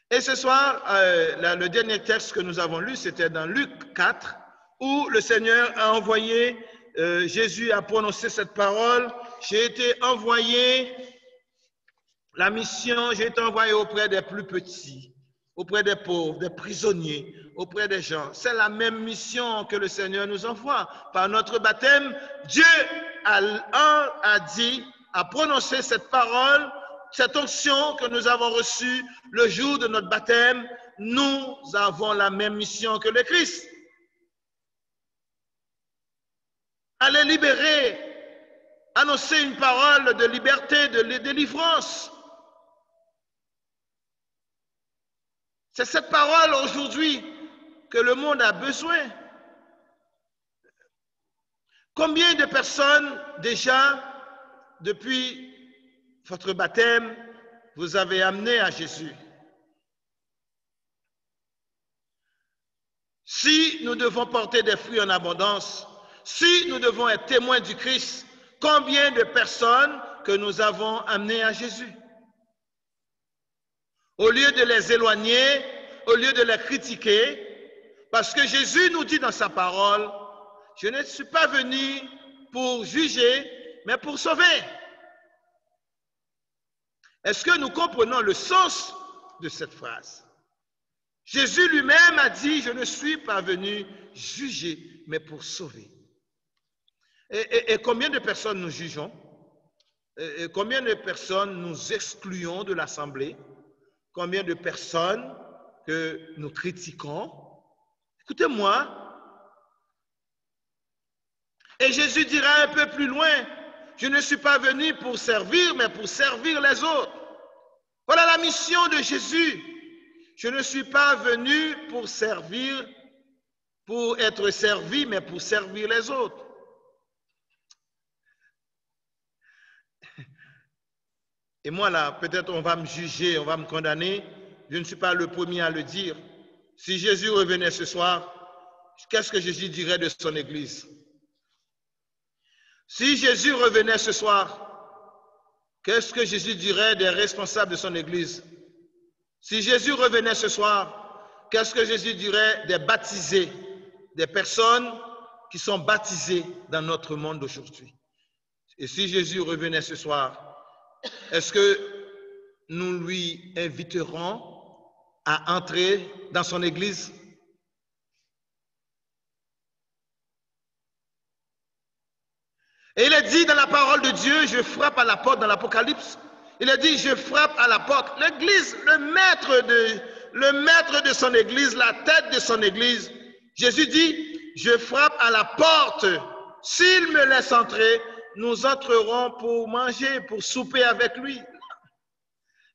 Et ce soir, le dernier texte que nous avons lu, c'était dans Luc 4, où le Seigneur a envoyé, Jésus a prononcé cette parole. J'ai été envoyé, la mission, j'ai été envoyé auprès des plus petits, auprès des pauvres, des prisonniers, auprès des gens. C'est la même mission que le Seigneur nous envoie. Par notre baptême, Dieu a dit, a prononcé cette parole, cette onction que nous avons reçue le jour de notre baptême. Nous avons la même mission que le Christ. Aller libérer, annoncer une parole de liberté, de délivrance. C'est cette parole aujourd'hui que le monde a besoin. Combien de personnes déjà, depuis votre baptême, vous avez amené à Jésus? Si nous devons porter des fruits en abondance, Si nous devons être témoins du Christ, combien de personnes que nous avons amenées à Jésus? Au lieu de les éloigner, au lieu de les critiquer, parce que Jésus nous dit dans sa parole, je ne suis pas venu pour juger, mais pour sauver. Est-ce que nous comprenons le sens de cette phrase? Jésus lui-même a dit, je ne suis pas venu juger, mais pour sauver. Et combien de personnes nous jugeons? Et combien de personnes nous excluons de l'assemblée? Combien de personnes que nous critiquons? Écoutez-moi. Et Jésus dira un peu plus loin, je ne suis pas venu pour servir, mais pour servir les autres. Voilà la mission de Jésus. Je ne suis pas venu pour servir, pour être servi, mais pour servir les autres. Et moi, là, peut-être on va me juger, on va me condamner. Je ne suis pas le premier à le dire. Si Jésus revenait ce soir, qu'est-ce que Jésus dirait de son Église? Si Jésus revenait ce soir, qu'est-ce que Jésus dirait des responsables de son Église? Si Jésus revenait ce soir, qu'est-ce que Jésus dirait des baptisés, des personnes qui sont baptisées dans notre monde d'aujourd'hui? Et si Jésus revenait ce soir, est-ce que nous lui inviterons à entrer dans son Église? Et il est dit dans la parole de Dieu, je frappe à la porte dans l'Apocalypse. Il a dit, je frappe à la porte. L'Église, le maître de son Église, la tête de son Église, Jésus dit, je frappe à la porte. S'il me laisse entrer, nous entrerons pour manger, pour souper avec lui.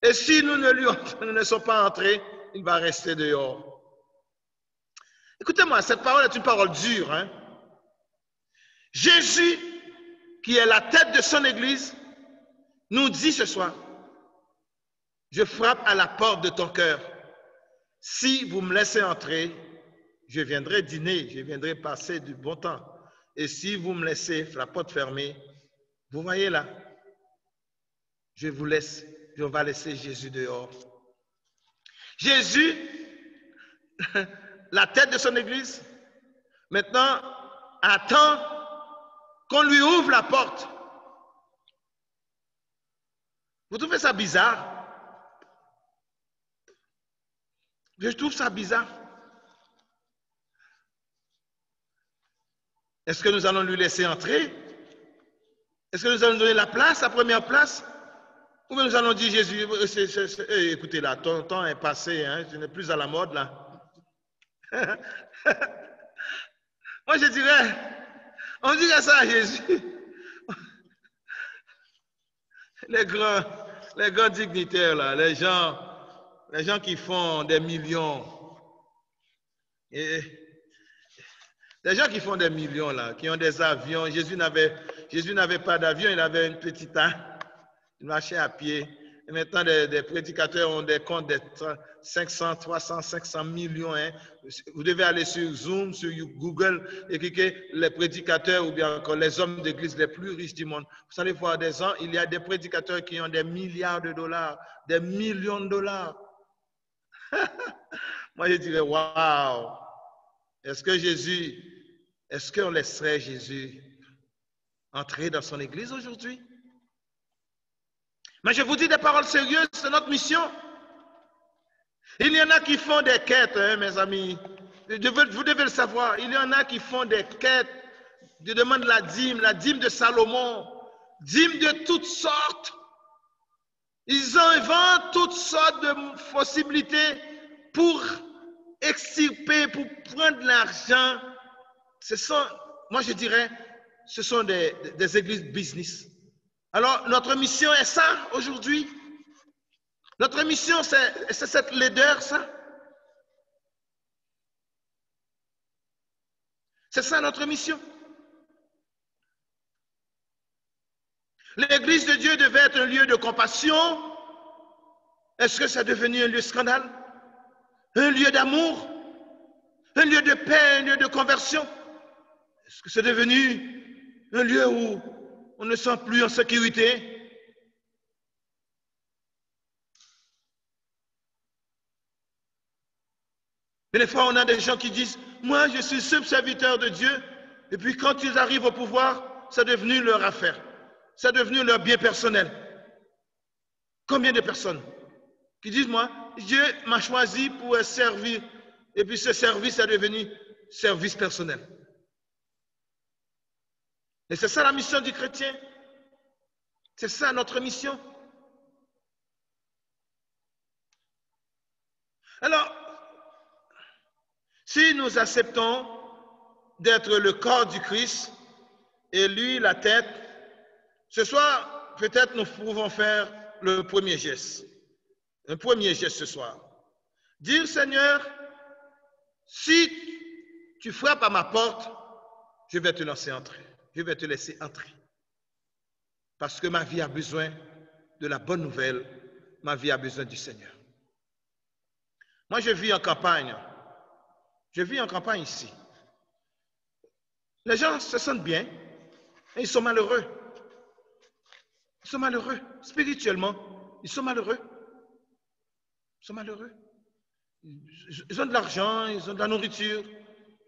Et si nous ne sommes pas entrés, il va rester dehors. Écoutez-moi, cette parole est une parole dure. Hein? Jésus, qui est la tête de son Église, nous dit ce soir, je frappe à la porte de ton cœur. Si vous me laissez entrer, je viendrai dîner, je viendrai passer du bon temps. Et si vous me laissez la porte fermée, vous voyez là, je vous laisse, on va laisser Jésus dehors. Jésus, la tête de son Église, maintenant attend qu'on lui ouvre la porte. Vous trouvez ça bizarre? Je trouve ça bizarre. Est-ce que nous allons lui laisser entrer? Est-ce que nous allons donner la place, la première place? Ou bien nous allons dire, Jésus, écoutez là, ton temps est passé, hein, tu n'es plus à la mode là. Moi je dirais, on dirait ça à Jésus. Les grands dignitaires là, les gens qui font des millions. Et les gens qui font des millions là, qui ont des avions. Jésus n'avait pas d'avion, il avait une petite âne. Il marchait à pied. Et maintenant, des prédicateurs ont des comptes de 500, 300, 500 millions. Hein. Vous devez aller sur Zoom, sur Google, et cliquer les prédicateurs ou bien encore les hommes d'église les plus riches du monde. Vous allez voir des gens, il y a des prédicateurs qui ont des milliards de dollars, des millions de dollars. Moi, je dirais, waouh! Est-ce qu'on laisserait Jésus entrer dans son église aujourd'hui? Mais je vous dis des paroles sérieuses, c'est notre mission. Il y en a qui font des quêtes, hein, mes amis. Vous devez le savoir. Il y en a qui font des quêtes, qui demandent la dîme de Salomon, dîme de toutes sortes. Ils inventent toutes sortes de possibilités pour extirper, pour prendre l'argent. Moi je dirais, ce sont des églises business. Alors, notre mission est ça aujourd'hui. Notre mission, c'est cette laideur, ça. C'est ça notre mission. L'église de Dieu devait être un lieu de compassion. Est-ce que c'est devenu un lieu de scandale? Un lieu d'amour? Un lieu de paix, un lieu de conversion? Est-ce que c'est devenu un lieu où on ne sent plus en sécurité? Mais des fois, on a des gens qui disent, moi, je suis seul serviteur de Dieu. Et puis, quand ils arrivent au pouvoir, c'est devenu leur affaire. C'est devenu leur bien personnel. Combien de personnes qui disent, moi, Dieu m'a choisi pour servir. Et puis, ce service est devenu service personnel. Et c'est ça la mission du chrétien. C'est ça notre mission. Alors, si nous acceptons d'être le corps du Christ et lui la tête, ce soir, peut-être nous pouvons faire le premier geste. Un premier geste ce soir. Dire, Seigneur, si tu frappes à ma porte, je vais te laisser entrer. Je vais te laisser entrer. Parce que ma vie a besoin de la bonne nouvelle. Ma vie a besoin du Seigneur. Moi, je vis en campagne. Je vis en campagne ici. Les gens se sentent bien et ils sont malheureux. Ils sont malheureux. Spirituellement, ils sont malheureux. Ils sont malheureux. Ils ont de l'argent, ils ont de la nourriture.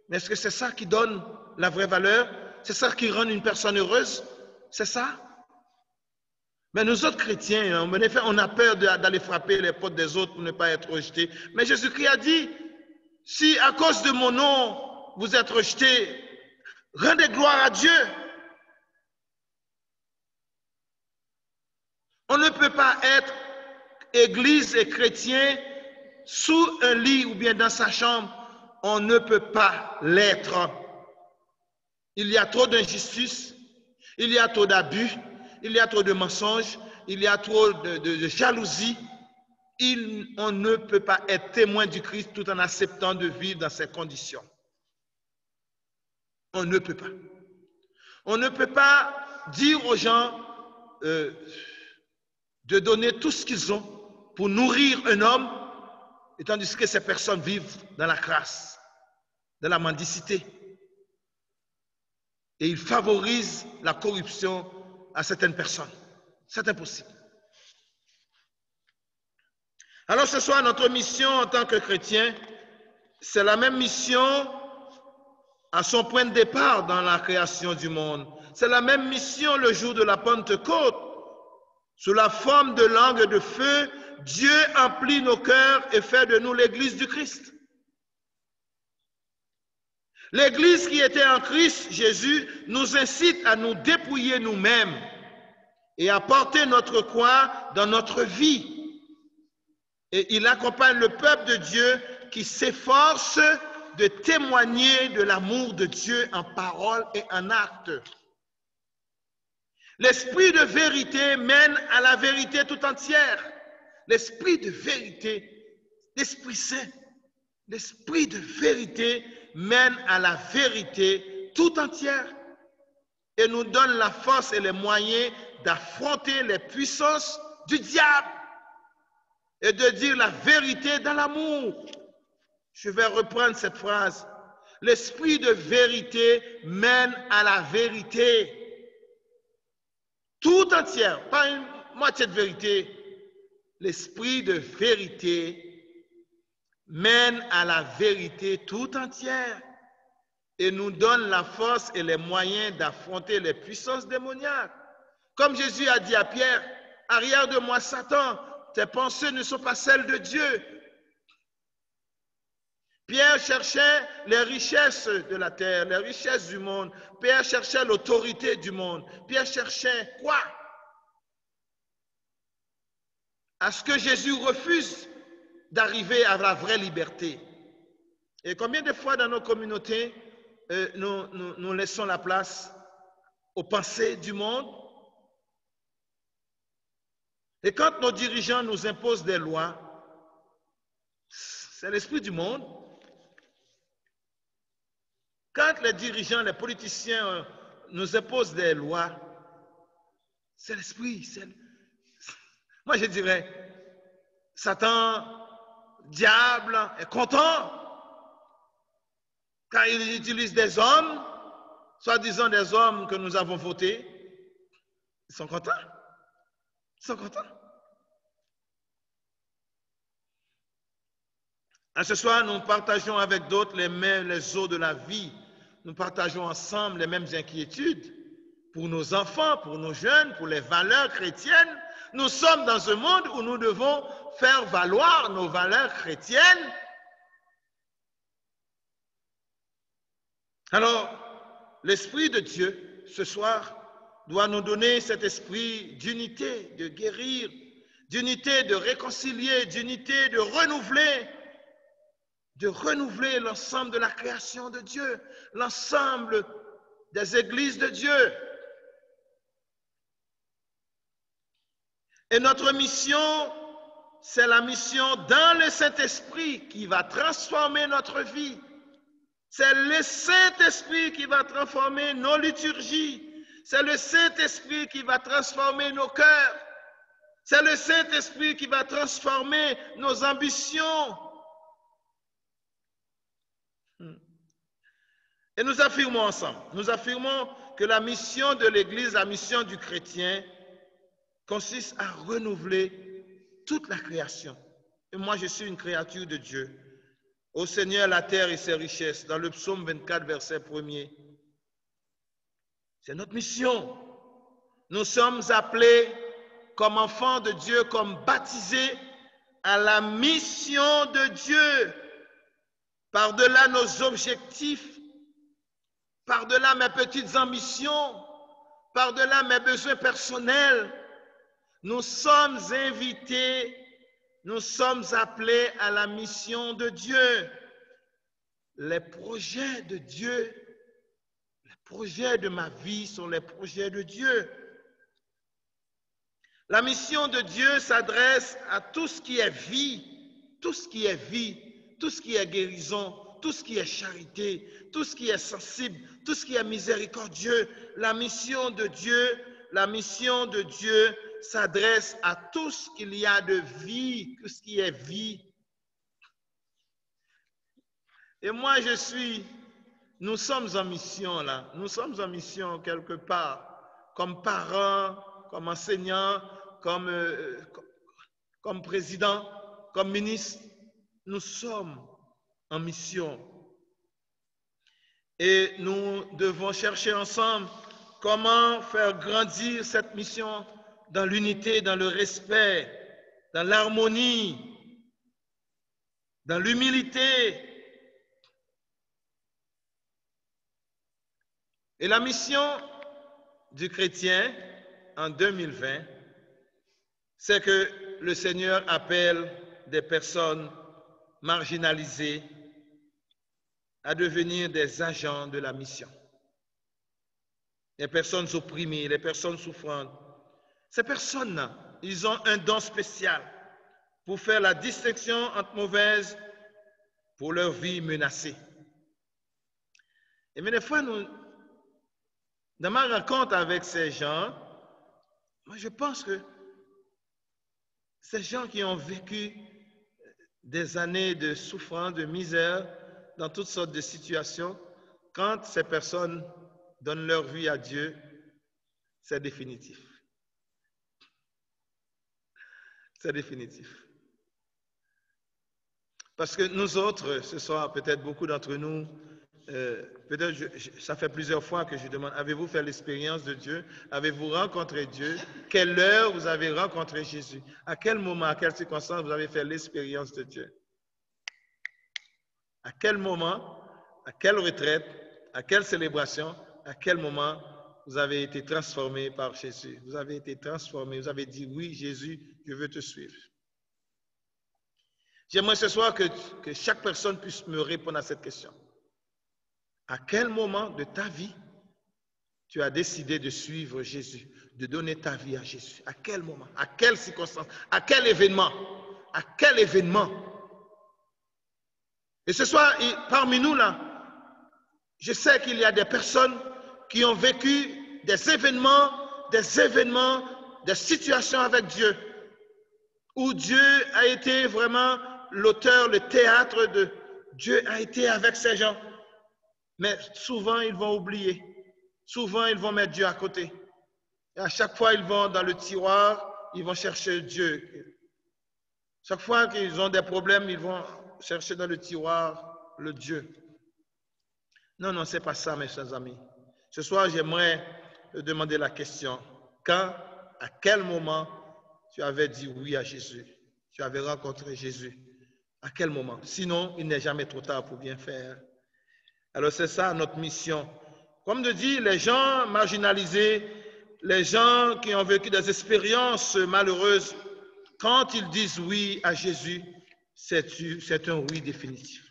Mais est-ce que c'est ça qui donne la vraie valeur? C'est ça qui rend une personne heureuse? C'est ça? Mais nous autres chrétiens, en effet, on a peur d'aller frapper les portes des autres pour ne pas être rejetés. Mais Jésus-Christ a dit, si à cause de mon nom, vous êtes rejetés, rendez gloire à Dieu. On ne peut pas être église et chrétien sous un lit ou bien dans sa chambre. On ne peut pas l'être. Il y a trop d'injustice, il y a trop d'abus, il y a trop de mensonges, il y a trop de jalousie. On ne peut pas être témoin du Christ tout en acceptant de vivre dans ces conditions. On ne peut pas. On ne peut pas dire aux gens de donner tout ce qu'ils ont pour nourrir un homme, et tandis que ces personnes vivent dans la crasse, dans la mendicité. Et ils favorisent la corruption à certaines personnes. C'est impossible. Alors ce soir, notre mission en tant que chrétien, c'est la même mission à son point de départ dans la création du monde. C'est la même mission le jour de la Pentecôte. Sous la forme de langue de feu, Dieu emplit nos cœurs et fait de nous l'Église du Christ. L'Église qui était en Christ, Jésus, nous incite à nous dépouiller nous-mêmes et à porter notre croix dans notre vie. Et il accompagne le peuple de Dieu qui s'efforce de témoigner de l'amour de Dieu en parole et en acte. L'esprit de vérité mène à la vérité tout entière. L'esprit de vérité, l'Esprit Saint, l'esprit de vérité mène à la vérité tout entière et nous donne la force et les moyens d'affronter les puissances du diable et de dire la vérité dans l'amour. Je vais reprendre cette phrase. L'esprit de vérité mène à la vérité tout entière, pas une moitié de vérité. L'esprit de vérité mène à la vérité tout entière et nous donne la force et les moyens d'affronter les puissances démoniaques. Comme Jésus a dit à Pierre, « Arrière de moi, Satan, tes pensées ne sont pas celles de Dieu. » Pierre cherchait les richesses de la terre, les richesses du monde. Pierre cherchait l'autorité du monde. Pierre cherchait quoi? À ce que Jésus refuse d'arriver à la vraie liberté. Et combien de fois dans nos communautés, nous laissons la place aux pensées du monde? Et quand nos dirigeants nous imposent des lois, c'est l'esprit du monde. Quand les dirigeants, les politiciens nous imposent des lois, c'est l'esprit. Moi, je dirais, Satan, diable, est content car il utilise des hommes soi-disant des hommes que nous avons votés, ils sont contents. Ils sont contents. À ce soir, nous partageons avec d'autres les eaux de la vie. Nous partageons ensemble les mêmes inquiétudes pour nos enfants, pour nos jeunes, pour les valeurs chrétiennes. Nous sommes dans un monde où nous devons faire valoir nos valeurs chrétiennes. Alors, l'Esprit de Dieu, ce soir, doit nous donner cet esprit d'unité, de guérir, d'unité, de réconcilier, d'unité, de renouveler l'ensemble de la création de Dieu, l'ensemble des églises de Dieu. Et notre mission, c'est la mission dans le Saint-Esprit qui va transformer notre vie. C'est le Saint-Esprit qui va transformer nos liturgies. C'est le Saint-Esprit qui va transformer nos cœurs. C'est le Saint-Esprit qui va transformer nos ambitions. Et nous affirmons ensemble, nous affirmons que la mission de l'Église, la mission du chrétien, consiste à renouveler toute la création. Et moi, je suis une créature de Dieu. Au Seigneur, la terre et ses richesses, dans le psaume 24, verset 1er. C'est notre mission. Nous sommes appelés comme enfants de Dieu, comme baptisés à la mission de Dieu. Par-delà nos objectifs, par-delà mes petites ambitions, par-delà mes besoins personnels, nous sommes invités, nous sommes appelés à la mission de Dieu. Les projets de Dieu, les projets de ma vie sont les projets de Dieu. La mission de Dieu s'adresse à tout ce qui est vie, tout ce qui est vie, tout ce qui est guérison, tout ce qui est charité, tout ce qui est sensible, tout ce qui est miséricordieux. La mission de Dieu s'adresse à tout ce qu'il y a de vie, tout ce qui est vie. Et moi, nous sommes en mission là, nous sommes en mission quelque part, comme parents, comme enseignants, comme président, comme ministre, nous sommes en mission. Et nous devons chercher ensemble comment faire grandir cette mission dans l'unité, dans le respect, dans l'harmonie, dans l'humilité. Et la mission du chrétien en 2020, c'est que le Seigneur appelle des personnes marginalisées à devenir des agents de la mission. Les personnes opprimées, les personnes souffrantes. Ces personnes-là, ils ont un don spécial pour faire la distinction entre mauvaises pour leur vie menacée. Et mais des fois, dans ma rencontre avec ces gens, moi je pense que ces gens qui ont vécu des années de souffrance, de misère, dans toutes sortes de situations, quand ces personnes donnent leur vie à Dieu, c'est définitif. C'est définitif. Parce que nous autres, ce soir, peut-être beaucoup d'entre nous, ça fait plusieurs fois que je demande, avez-vous fait l'expérience de Dieu? Avez-vous rencontré Dieu? Quelle heure vous avez rencontré Jésus? À quel moment, à quelle circonstance vous avez fait l'expérience de Dieu? À quel moment, à quelle retraite, à quelle célébration, à quel moment vous avez été transformé par Jésus? Vous avez été transformé, vous avez dit, oui, Jésus, je veux te suivre. J'aimerais ce soir que chaque personne puisse me répondre à cette question. À quel moment de ta vie tu as décidé de suivre Jésus, de donner ta vie à Jésus? À quel moment? À quelle circonstance? À quel événement? À quel événement? Et ce soir, parmi nous là, je sais qu'il y a des personnes qui ont vécu des événements, des situations avec Dieu, où Dieu a été vraiment l'auteur, le théâtre de Dieu a été avec ces gens. Mais souvent, ils vont oublier. souvent ils vont mettre Dieu à côté. Et à chaque fois, ils vont dans le tiroir, ils vont chercher Dieu. Chaque fois qu'ils ont des problèmes, ils vont chercher dans le tiroir le Dieu. Non, non, ce n'est pas ça, mes chers amis. Ce soir, j'aimerais te demander la question. Quand, à quel moment tu avais dit oui à Jésus? Tu avais rencontré Jésus? À quel moment? Sinon, il n'est jamais trop tard pour bien faire. Alors, c'est ça notre mission. Comme de dire, les gens marginalisés, les gens qui ont vécu des expériences malheureuses, quand ils disent oui à Jésus, c'est un oui définitif.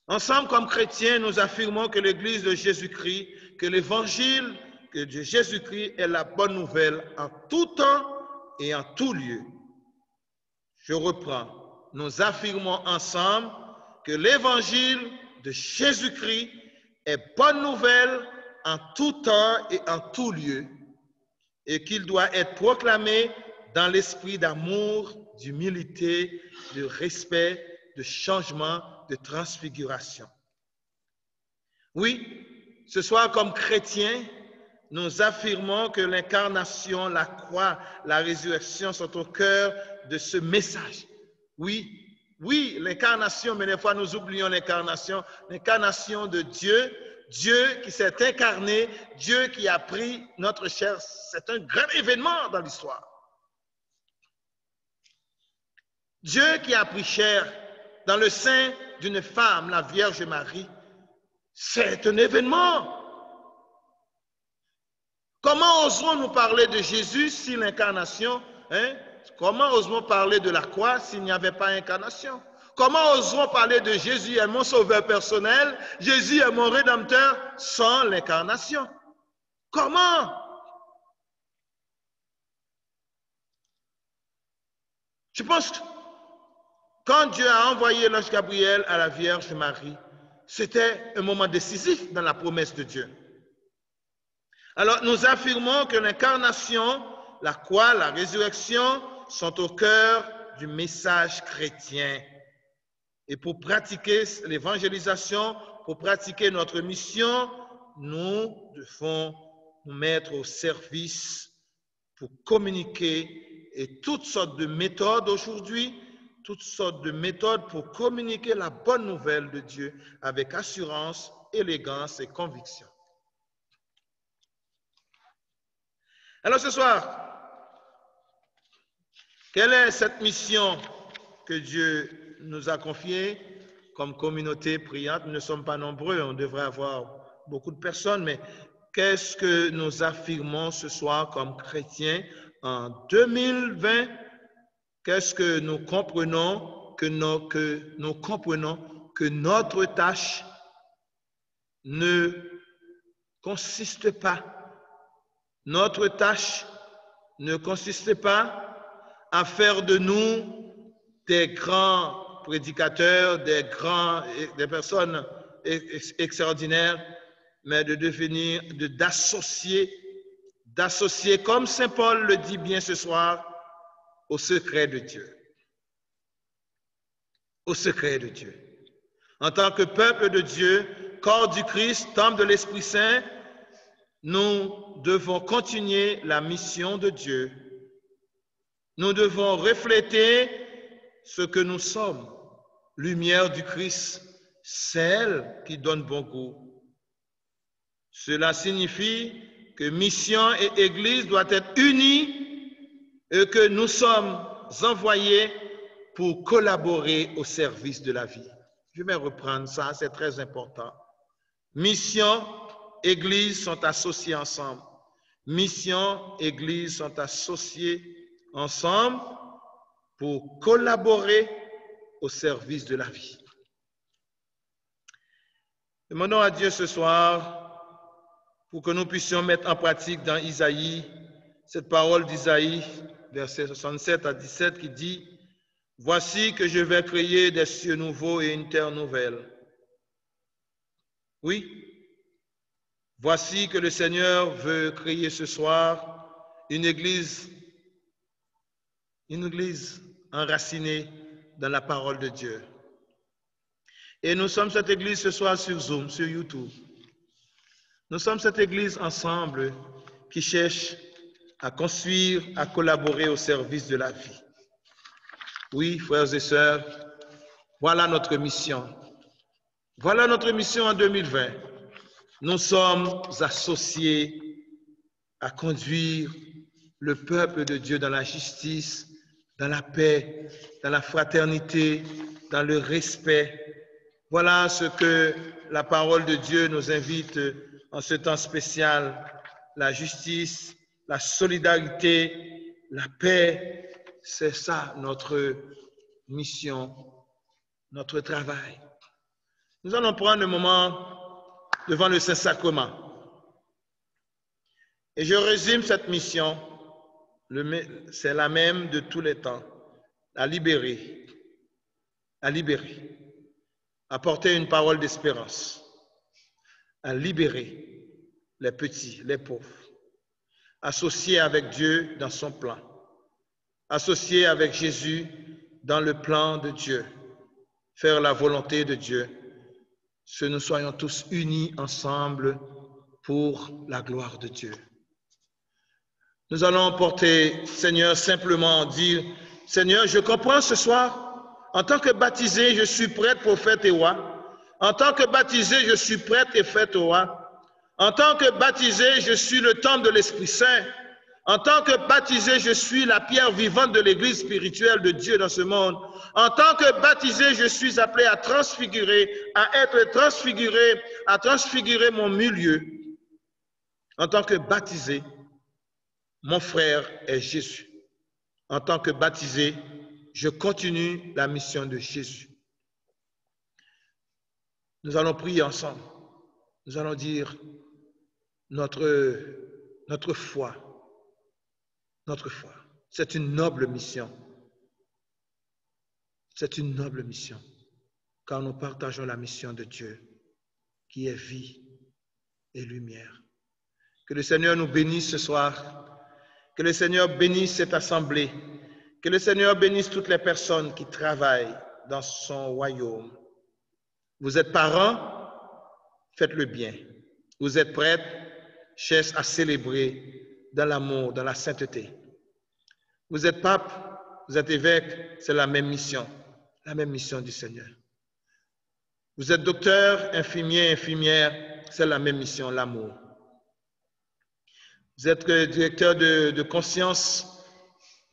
Ensemble, comme chrétiens, nous affirmons que l'Église de Jésus-Christ, que l'Évangile de Jésus-Christ est la bonne nouvelle en tout temps et en tout lieu. Je reprends. Nous affirmons ensemble que l'Évangile de Jésus-Christ est bonne nouvelle en tout temps et en tout lieu, et qu'il doit être proclamé dans l'esprit d'amour, d'humilité, de respect, de changement, de transfiguration. Oui, ce soir, comme chrétiens, nous affirmons que l'incarnation, la croix, la résurrection sont au cœur de ce message. Oui, oui, l'incarnation, mais des fois nous oublions l'incarnation de Dieu, Dieu qui s'est incarné, Dieu qui a pris notre chair. C'est un grand événement dans l'histoire. Dieu qui a pris chair dans le sein d'une femme, la Vierge Marie, c'est un événement. Comment oserons-nous parler de Jésus si l'incarnation, comment oserons-nous parler de la croix s'il n'y avait pas incarnation? Comment oserons-nous parler de Jésus est mon sauveur personnel, Jésus est mon rédempteur sans l'incarnation? Comment? Je pense que quand Dieu a envoyé l'ange Gabriel à la Vierge Marie, c'était un moment décisif dans la promesse de Dieu. Alors, nous affirmons que l'incarnation, la croix, la résurrection sont au cœur du message chrétien. Et pour pratiquer l'évangélisation, pour pratiquer notre mission, nous devons nous mettre au service pour communiquer et toutes sortes de méthodes aujourd'hui, toutes sortes de méthodes pour communiquer la bonne nouvelle de Dieu avec assurance, élégance et conviction. Alors ce soir, quelle est cette mission que Dieu nous a confiée comme communauté priante? Nous ne sommes pas nombreux, on devrait avoir beaucoup de personnes, mais qu'est-ce que nous affirmons ce soir comme chrétiens en 2020? Qu'est-ce que nous comprenons que notre tâche ne consiste pas. Notre tâche ne consiste pas à faire de nous des grands prédicateurs, des personnes extraordinaires, mais de devenir, d'associer, comme Saint Paul le dit bien ce soir, au secret de Dieu. Au secret de Dieu. En tant que peuple de Dieu, corps du Christ, temple de l'Esprit Saint, nous devons continuer la mission de Dieu. Nous devons refléter ce que nous sommes, lumière du Christ, celle qui donne bon goût. Cela signifie que mission et Église doivent être unies et que nous sommes envoyés pour collaborer au service de la vie. Je vais reprendre ça, c'est très important. Mission, Église sont associés ensemble. Mission, Église sont associés ensemble pour collaborer au service de la vie. Demandons à Dieu ce soir pour que nous puissions mettre en pratique dans Isaïe, cette parole d'Isaïe, versets 67 à 17, qui dit « Voici que je vais créer des cieux nouveaux et une terre nouvelle. » Oui, voici que le Seigneur veut créer ce soir une église enracinée dans la parole de Dieu. Et nous sommes cette église ce soir sur Zoom, sur YouTube. Nous sommes cette Église ensemble qui cherche à construire, à collaborer au service de la vie. Oui, frères et sœurs, voilà notre mission. Voilà notre mission en 2020. Nous sommes associés à conduire le peuple de Dieu dans la justice, dans la paix, dans la fraternité, dans le respect. Voilà ce que la parole de Dieu nous invite en ce temps spécial. La justice, la solidarité, la paix, c'est ça notre mission, notre travail. Nous allons prendre un moment devant le Saint-Sacrement. Et je résume cette mission, c'est la même de tous les temps, à libérer, apporter une parole d'espérance, à libérer les petits, les pauvres, associer avec Dieu dans son plan, associer avec Jésus dans le plan de Dieu, faire la volonté de Dieu, que nous soyons tous unis ensemble pour la gloire de Dieu. Nous allons porter, Seigneur, simplement dire, Seigneur, je comprends ce soir, en tant que baptisé, je suis prêtre, prophète et roi. En tant que baptisé, je suis prêtre et fait roi. En tant que baptisé, je suis le temple de l'Esprit Saint. En tant que baptisé, je suis la pierre vivante de l'Église spirituelle de Dieu dans ce monde. En tant que baptisé, je suis appelé à transfigurer, à être transfiguré, à transfigurer mon milieu. En tant que baptisé, mon frère est Jésus. En tant que baptisé, je continue la mission de Jésus. Nous allons prier ensemble. Nous allons dire notre foi. Notre foi. C'est une noble mission. C'est une noble mission. Car nous partageons la mission de Dieu, qui est vie et lumière. Que le Seigneur nous bénisse ce soir. Que le Seigneur bénisse cette assemblée. Que le Seigneur bénisse toutes les personnes qui travaillent dans son royaume. Vous êtes parents, faites le bien. Vous êtes prêtres, cherchez à célébrer dans l'amour, dans la sainteté. Vous êtes pape, vous êtes évêque, c'est la même mission du Seigneur. Vous êtes docteur, infirmier, infirmière, c'est la même mission, l'amour. Vous êtes directeur de conscience,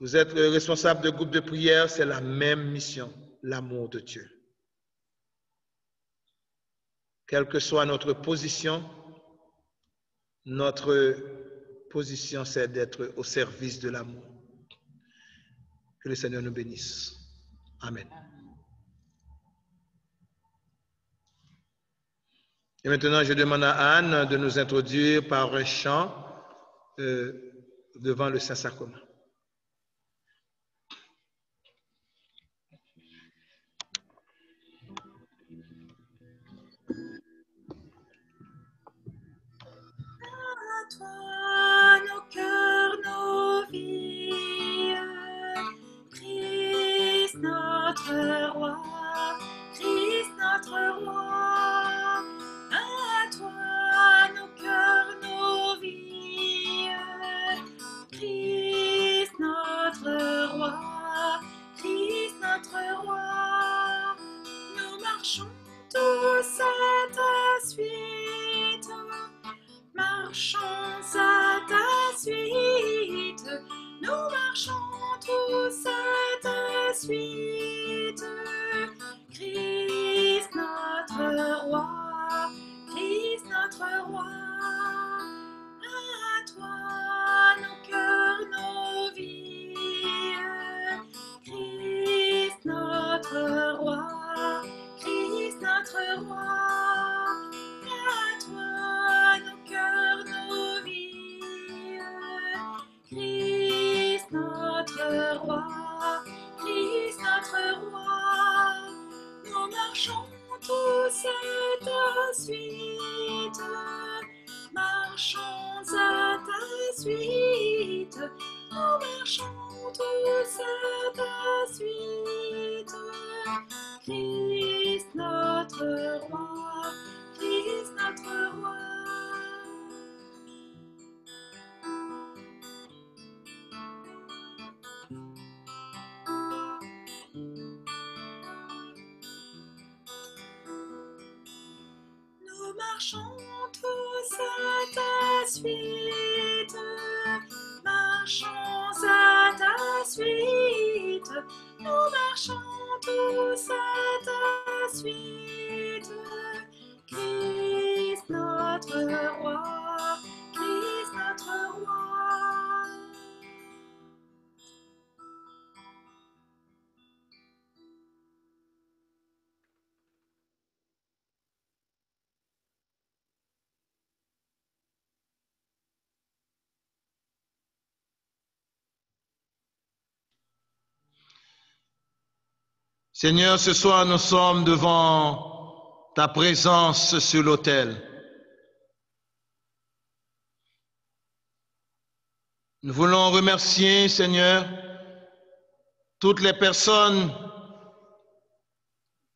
vous êtes responsable de groupe de prière, c'est la même mission, l'amour de Dieu. Quelle que soit notre position, c'est d'être au service de l'amour. Que le Seigneur nous bénisse. Amen. Et maintenant, je demande à Anne de nous introduire par un chant devant le Saint-Sacrement. À toi, nos cœurs, nos vies, Christ notre roi, Christ notre roi. À toi, nos cœurs, nos vies, Christ notre roi, Christ notre roi. Nous marchons tous à ta suite, marchons à ta suite, nous marchons tous à ta suite. Christ notre roi, Christ notre roi. À toi nos cœurs, nos vies, Christ notre roi, Christ notre roi. À toi nos cœurs, nos vies, Christ notre roi, Christ notre roi. Nous marchons tous à ta suite, marchons à ta suite, nous marchons tous à ta suite. Christ notre roi, Christ notre roi. marchons tous à ta suite, marchons à ta suite, nous marchons tous à ta suite. Christ notre roi, Christ notre roi. Seigneur, ce soir, nous sommes devant ta présence sur l'autel. Nous voulons remercier, Seigneur, toutes les personnes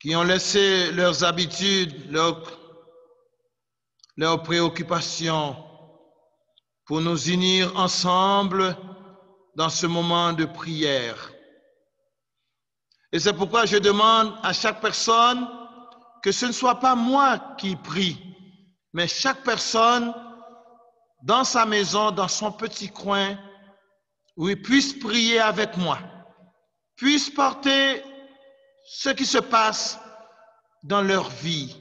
qui ont laissé leurs habitudes, leurs préoccupations pour nous unir ensemble dans ce moment de prière. Et c'est pourquoi je demande à chaque personne que ce ne soit pas moi qui prie, mais chaque personne dans sa maison, dans son petit coin, où il puisse prier avec moi, puisse porter ce qui se passe dans leur vie.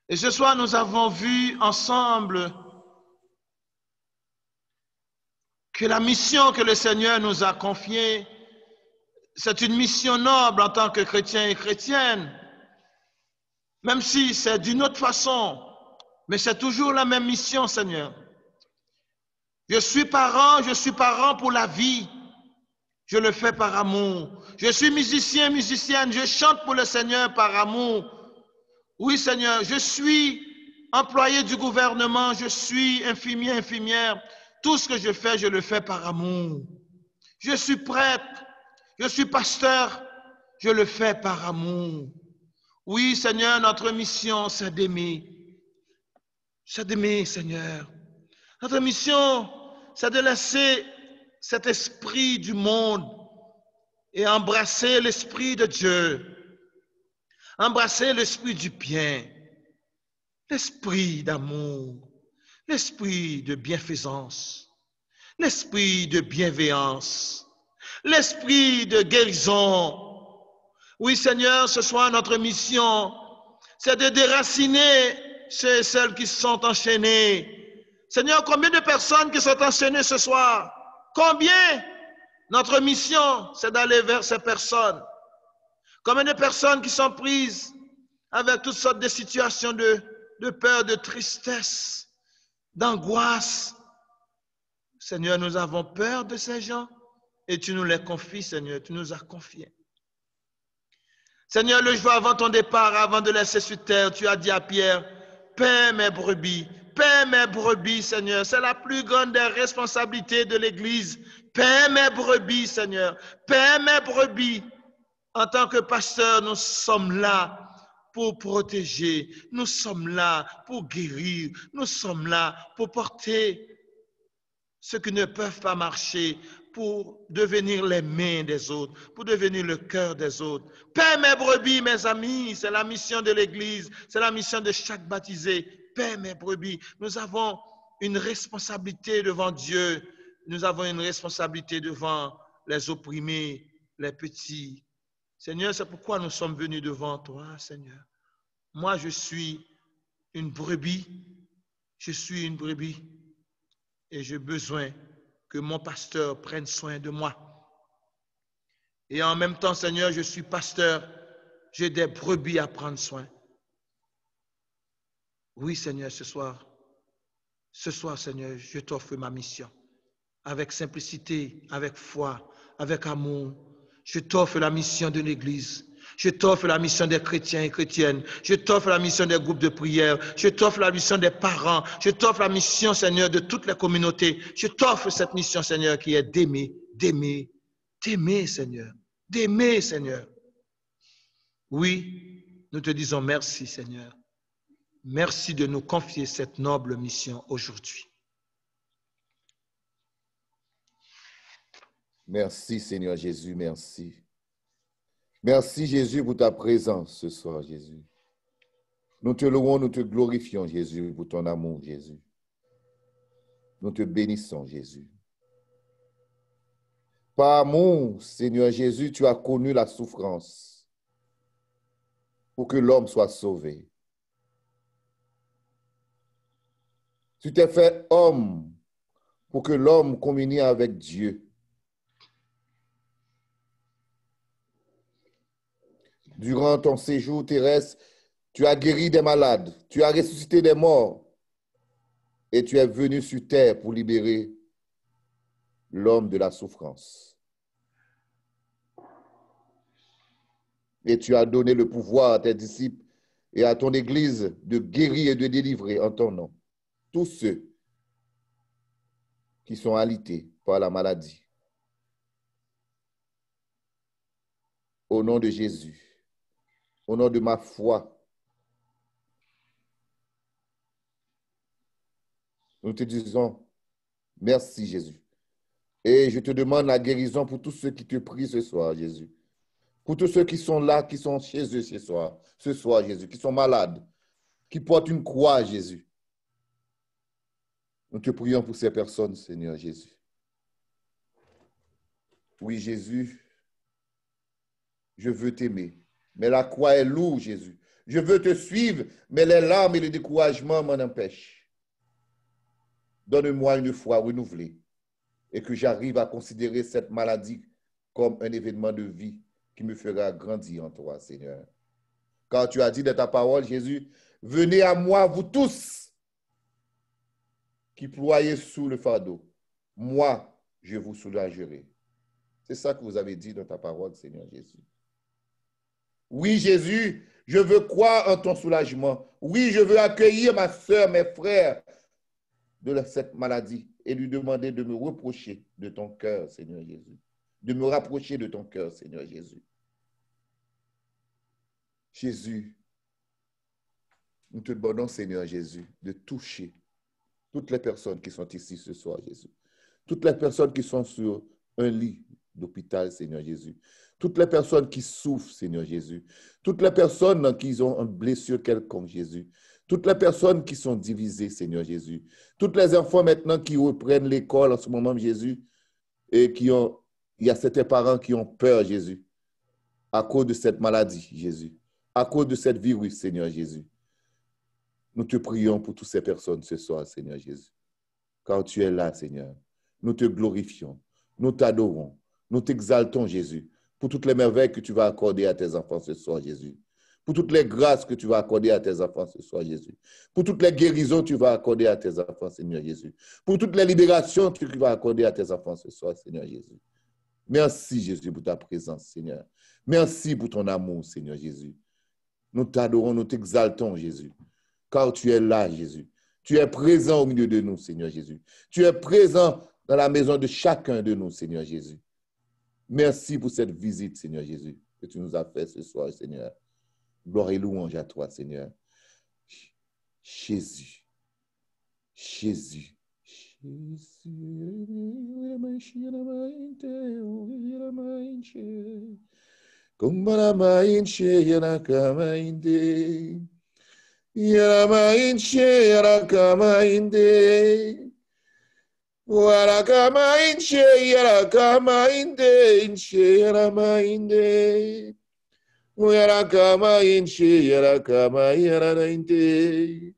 Et ce soir, nous avons vu ensemble que la mission que le Seigneur nous a confiée, c'est une mission noble en tant que chrétiens et chrétiennes, même si c'est d'une autre façon, mais c'est toujours la même mission, Seigneur. Je suis parent pour la vie. Je le fais par amour. Je suis musicien, musicienne, je chante pour le Seigneur par amour. Oui, Seigneur, je suis employé du gouvernement, je suis infirmier, infirmière. Tout ce que je fais, je le fais par amour. Je suis prêtre, je suis pasteur, je le fais par amour. Oui, Seigneur, notre mission, c'est d'aimer. C'est d'aimer, Seigneur. Notre mission, c'est de laisser cet esprit du monde et embrasser l'esprit de Dieu. Embrasser l'esprit du bien, l'esprit d'amour, l'esprit de bienfaisance, l'esprit de bienveillance, l'esprit de guérison. Oui, Seigneur, ce soir, notre mission, c'est de déraciner ceux et celles qui sont enchaînés. Seigneur, combien de personnes qui sont enchaînées ce soir? Combien? Notre mission, c'est d'aller vers ces personnes. Combien de personnes qui sont prises avec toutes sortes de situations de peur, de tristesse, d'angoisse. Seigneur, nous avons peur de ces gens et tu nous les confies, Seigneur, tu nous as confiés. Seigneur, le jour avant ton départ, avant de laisser sur terre, tu as dit à Pierre, paie mes brebis, Seigneur. C'est la plus grande des responsabilités de l'Église. Paie mes brebis, Seigneur. Paie mes brebis. En tant que pasteur, nous sommes là pour protéger. Nous sommes là pour guérir. Nous sommes là pour porter ceux qui ne peuvent pas marcher, pour devenir les mains des autres, pour devenir le cœur des autres. Paie mes brebis, mes amis, c'est la mission de l'Église, c'est la mission de chaque baptisé. Paie mes brebis. Nous avons une responsabilité devant Dieu. Nous avons une responsabilité devant les opprimés, les petits. Seigneur, c'est pourquoi nous sommes venus devant toi, Seigneur. Moi, je suis une brebis. Je suis une brebis. Et j'ai besoin que mon pasteur prenne soin de moi. Et en même temps, Seigneur, je suis pasteur. J'ai des brebis à prendre soin. Oui, Seigneur, ce soir, Seigneur, je t'offre ma mission. Avec simplicité, avec foi, avec amour. Je t'offre la mission de l'Église. Je t'offre la mission des chrétiens et chrétiennes. Je t'offre la mission des groupes de prière. Je t'offre la mission des parents. Je t'offre la mission, Seigneur, de toutes les communautés. Je t'offre cette mission, Seigneur, qui est d'aimer, Seigneur. D'aimer, Seigneur. Oui, nous te disons merci, Seigneur. Merci de nous confier cette noble mission aujourd'hui. Merci, Seigneur Jésus, merci. Merci, Jésus, pour ta présence ce soir, Jésus. Nous te louons, nous te glorifions, Jésus, pour ton amour, Jésus. Nous te bénissons, Jésus. Par amour, Seigneur Jésus, tu as connu la souffrance pour que l'homme soit sauvé. Tu t'es fait homme pour que l'homme communie avec Dieu. Durant ton séjour terrestre, tu as guéri des malades, tu as ressuscité des morts et tu es venu sur terre pour libérer l'homme de la souffrance. Et tu as donné le pouvoir à tes disciples et à ton Église de guérir et de délivrer en ton nom tous ceux qui sont alités par la maladie. Au nom de Jésus, au nom de ma foi, nous te disons merci, Jésus. Et je te demande la guérison pour tous ceux qui te prient ce soir, Jésus. Pour tous ceux qui sont là, qui sont chez eux ce soir, Jésus, qui sont malades, qui portent une croix, Jésus. Nous te prions pour ces personnes, Seigneur Jésus. Oui, Jésus, je veux t'aimer, mais la croix est lourde, Jésus. Je veux te suivre, mais les larmes et le découragement m'en empêchent. Donne-moi une foi renouvelée et que j'arrive à considérer cette maladie comme un événement de vie qui me fera grandir en toi, Seigneur. Car tu as dit dans ta parole, Jésus, venez à moi, vous tous qui ployez sous le fardeau. Moi, je vous soulagerai. C'est ça que vous avez dit dans ta parole, Seigneur Jésus. Oui, Jésus, je veux croire en ton soulagement. Oui, je veux accueillir ma soeur, mes frères de cette maladie et lui demander de me reprocher de ton cœur, Seigneur Jésus. De me rapprocher de ton cœur, Seigneur Jésus. Jésus, nous te demandons, Seigneur Jésus, de toucher toutes les personnes qui sont ici ce soir, Jésus. Toutes les personnes qui sont sur un lit d'hôpital, Seigneur Jésus. Toutes les personnes qui souffrent, Seigneur Jésus. Toutes les personnes qui ont une blessure quelconque, Jésus. Toutes les personnes qui sont divisées, Seigneur Jésus. Toutes les enfants maintenant qui reprennent l'école en ce moment, Jésus, et il y a certains parents qui ont peur, Jésus, à cause de cette maladie, Jésus, à cause de cette virus, Seigneur Jésus. Nous te prions pour toutes ces personnes ce soir, Seigneur Jésus, car tu es là, Seigneur. Nous te glorifions, nous t'adorons, nous t'exaltons, Jésus, pour toutes les merveilles que tu vas accorder à tes enfants ce soir, Jésus. Pour toutes les grâces que tu vas accorder à tes enfants ce soir, Jésus. Pour toutes les guérisons que tu vas accorder à tes enfants, Seigneur Jésus. Pour toutes les libérations que tu vas accorder à tes enfants ce soir, Seigneur Jésus. Merci, Jésus, pour ta présence, Seigneur. Merci pour ton amour, Seigneur Jésus. Nous t'adorons, nous t'exaltons, Jésus, car tu es là, Jésus. Tu es présent au milieu de nous, Seigneur Jésus. Tu es présent dans la maison de chacun de nous, Seigneur Jésus. Merci pour cette visite, Seigneur Jésus, que tu nous as fait ce soir, Seigneur. Gloire et louange à toi, Seigneur. Jésus. Jésus. Yarakama inche, yarakama yaranainte.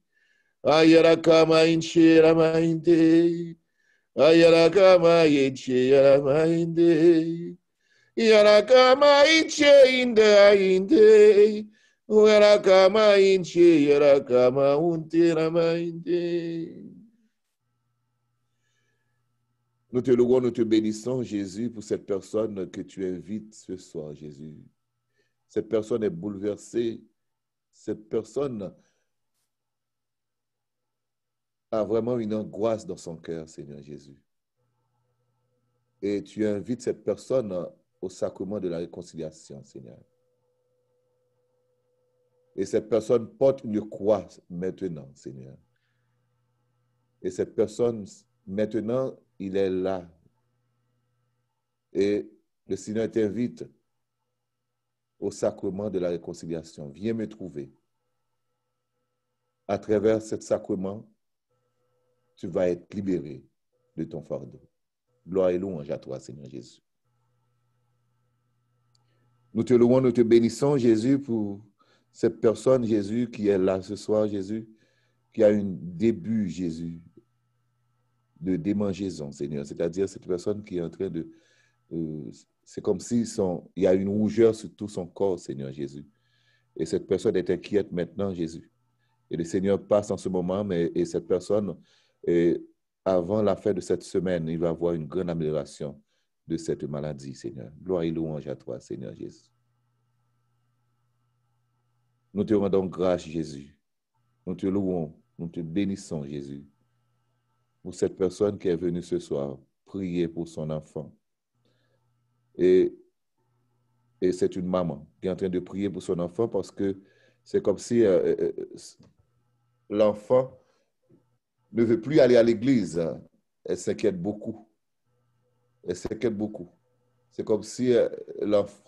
Ayarakama inche, yaramainte. Ayarakama inche, yaramainte. Yarakama inche, indainte. Yarakama inche, yarakama unte, ramainte. Nous te louons, nous te bénissons, Jésus, pour cette personne que tu invites ce soir, Jésus. Cette personne est bouleversée. Cette personne a vraiment une angoisse dans son cœur, Seigneur Jésus. Et tu invites cette personne au sacrement de la réconciliation, Seigneur. Et cette personne porte une croix maintenant, Seigneur. Et cette personne, maintenant, il est là. Et le Seigneur t'invite au sacrement de la réconciliation. Viens me trouver. à travers ce sacrement, tu vas être libéré de ton fardeau. Gloire et louange à toi, Seigneur Jésus. Nous te louons, nous te bénissons, Jésus, pour cette personne, Jésus, qui est là ce soir, Jésus, qui a un début, Jésus, de démangeaison, Seigneur. C'est-à-dire cette personne qui est en train de... c'est comme si il y a une rougeur sur tout son corps, Seigneur Jésus. Et cette personne est inquiète maintenant, Jésus. Et le Seigneur passe en ce moment, et cette personne, avant la fin de cette semaine, il va avoir une grande amélioration de cette maladie, Seigneur. Gloire et louange à toi, Seigneur Jésus. Nous te rendons grâce, Jésus. Nous te louons, nous te bénissons, Jésus, pour cette personne qui est venue ce soir prier pour son enfant. Et c'est une maman qui est en train de prier pour son enfant parce que c'est comme si l'enfant ne veut plus aller à l'église. Elle s'inquiète beaucoup. Elle s'inquiète beaucoup. C'est comme si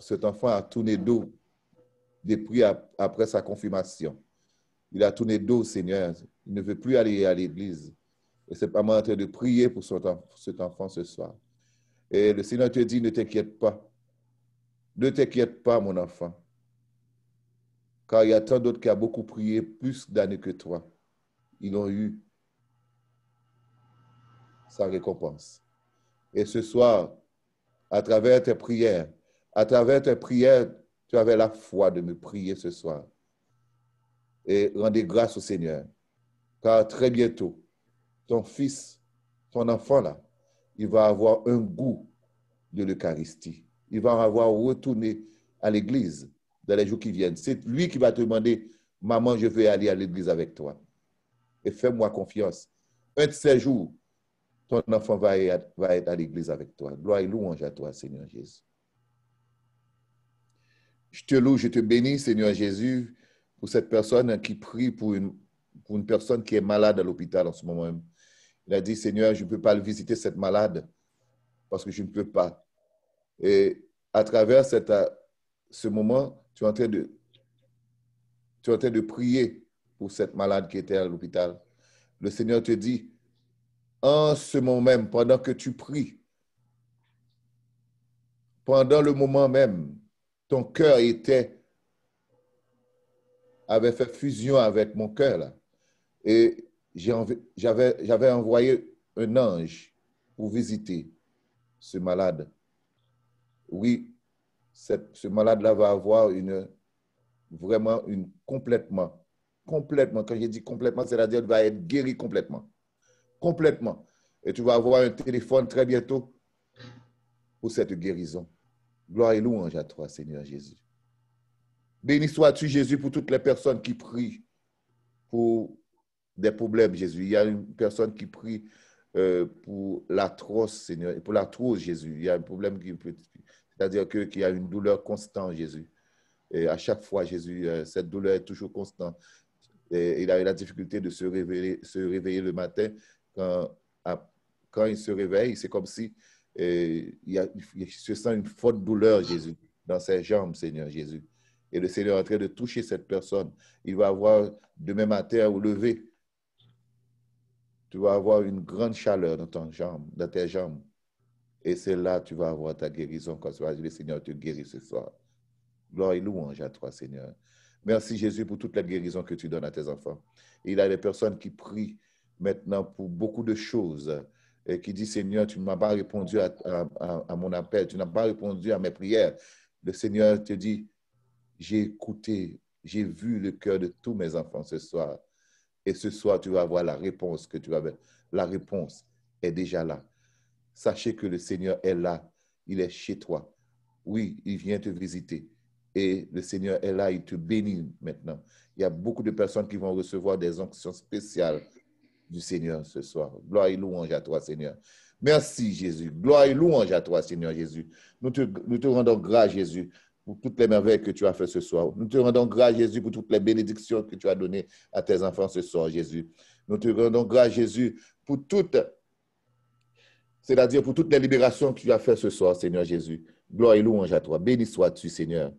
cet enfant a tourné dos depuis après sa confirmation. Il a tourné dos, Seigneur. Il ne veut plus aller à l'église. Et c'est maman en train de prier pour cet enfant ce soir. Et le Seigneur te dit, ne t'inquiète pas. Ne t'inquiète pas, mon enfant. Car il y a tant d'autres qui ont beaucoup prié plus d'années que toi. Ils ont eu sa récompense. Et ce soir, à travers tes prières, tu avais la foi de me prier ce soir. Et rendez grâce au Seigneur. Car très bientôt, ton fils, ton enfant là, il va avoir un goût de l'Eucharistie. Il va avoir retourné à l'église dans les jours qui viennent. C'est lui qui va te demander, maman, je veux aller à l'église avec toi. Et fais-moi confiance. Un de ces jours, ton enfant va être à l'église avec toi. Gloire et louange à toi, Seigneur Jésus. Je te loue, je te bénis, Seigneur Jésus, pour cette personne qui prie pour une personne qui est malade à l'hôpital en ce moment même. Il a dit, Seigneur, je ne peux pas le visiter, cette malade, parce que je ne peux pas. Et à travers ce moment, tu es en train de prier pour cette malade qui était à l'hôpital. Le Seigneur te dit, en ce moment même, pendant que tu pries, pendant le moment même, ton cœur avait fait fusion avec mon cœur, là. Et j'avais envoyé un ange pour visiter ce malade. Oui, ce malade-là va avoir complètement, quand j'ai dit complètement, c'est-à-dire qu'il va être guéri complètement. Complètement. Et tu vas avoir un téléphone très bientôt pour cette guérison. Gloire et louange à toi, Seigneur Jésus. Béni sois-tu, Jésus, pour toutes les personnes qui prient pour des problèmes, Jésus. Il y a une personne qui prie pour l'arthrose, Seigneur, et pour l'arthrose, Jésus. Il y a un problème c'est-à-dire qu'il y a une douleur constante, Jésus. Et à chaque fois, Jésus, cette douleur est toujours constante. Et il a eu la difficulté de se réveiller le matin. Quand il se réveille, c'est comme si il se sent une forte douleur, Jésus, dans ses jambes, Seigneur Jésus. Et le Seigneur est en train de toucher cette personne. Il va avoir, demain matin, au lever, tu vas avoir une grande chaleur dans tes jambes. Et c'est là que tu vas avoir ta guérison quand le Seigneur te guérit ce soir. Gloire et louange à toi, Seigneur. Merci, Jésus, pour toute la guérison que tu donnes à tes enfants. Et il y a des personnes qui prient maintenant pour beaucoup de choses et qui disent, Seigneur, tu ne m'as pas répondu à mon appel, tu n'as pas répondu à mes prières. Le Seigneur te dit, j'ai écouté, j'ai vu le cœur de tous mes enfants ce soir. Et ce soir, tu vas avoir la réponse que tu avais. La réponse est déjà là. Sachez que le Seigneur est là. Il est chez toi. Oui, il vient te visiter. Et le Seigneur est là, il te bénit maintenant. Il y a beaucoup de personnes qui vont recevoir des onctions spéciales du Seigneur ce soir. Gloire et louange à toi, Seigneur. Merci, Jésus. Gloire et louange à toi, Seigneur Jésus. Nous te rendons grâce, Jésus, pour toutes les merveilles que tu as faites ce soir. Nous te rendons grâce, Jésus, pour toutes les bénédictions que tu as données à tes enfants ce soir, Jésus. Nous te rendons grâce, Jésus, pour toutes les libérations que tu as faites ce soir, Seigneur Jésus. Gloire et louange à toi. Béni sois-tu, Seigneur.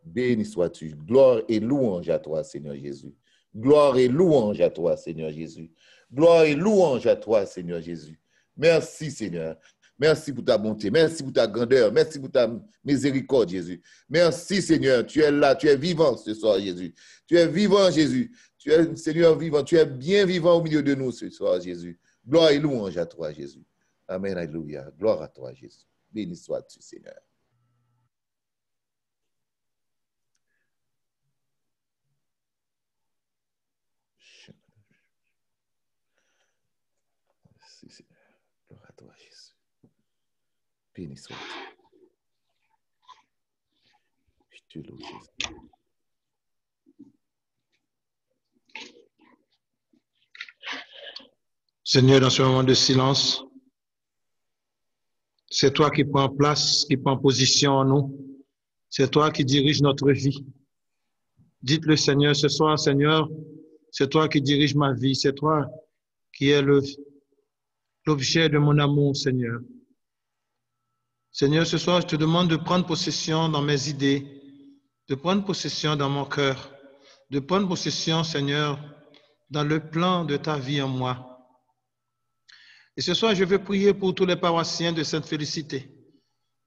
Béni sois-tu. Gloire et louange à toi, Seigneur Jésus. Gloire et louange à toi, Seigneur Jésus. Gloire et louange à toi, Seigneur Jésus. Merci, Seigneur. Merci pour ta bonté. Merci pour ta grandeur. Merci pour ta miséricorde, Jésus. Merci, Seigneur. Tu es là. Tu es vivant ce soir, Jésus. Tu es vivant, Jésus. Tu es, Seigneur, vivant. Tu es bien vivant au milieu de nous ce soir, Jésus. Gloire et louange à toi, Jésus. Amen. Alléluia. Gloire à toi, Jésus. Béni sois-tu, Seigneur. Merci, Seigneur. Gloire à toi, Jésus. Béni sois-tu. Je te loue, Jésus. Seigneur, dans ce moment de silence, c'est toi qui prends place, qui prends position en nous. C'est toi qui dirige notre vie. Dites-le, Seigneur, ce soir, Seigneur, c'est toi qui dirige ma vie. C'est toi qui es l'objet de mon amour, Seigneur. Seigneur, ce soir, je te demande de prendre possession dans mes idées, de prendre possession dans mon cœur, de prendre possession, Seigneur, dans le plan de ta vie en moi. Et ce soir, je veux prier pour tous les paroissiens de Sainte-Félicité,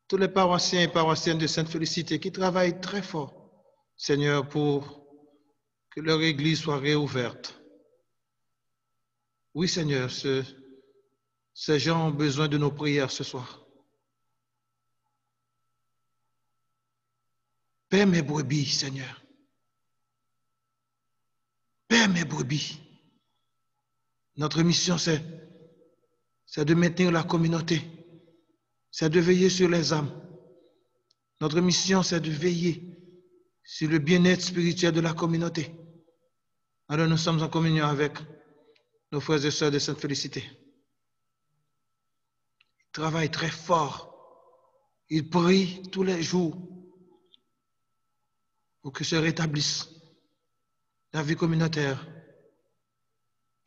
tous les paroissiens et paroissiennes de Sainte-Félicité qui travaillent très fort, Seigneur, pour que leur église soit réouverte. Oui, Seigneur, ces gens ont besoin de nos prières ce soir. Paix mes brebis, Seigneur. Paix mes brebis. Notre mission, c'est de maintenir la communauté. C'est de veiller sur les âmes. Notre mission, c'est de veiller sur le bien-être spirituel de la communauté. Alors nous sommes en communion avec nos frères et sœurs de Sainte-Félicité. Ils travaillent très fort. Ils prient tous les jours pour que se rétablisse la vie communautaire.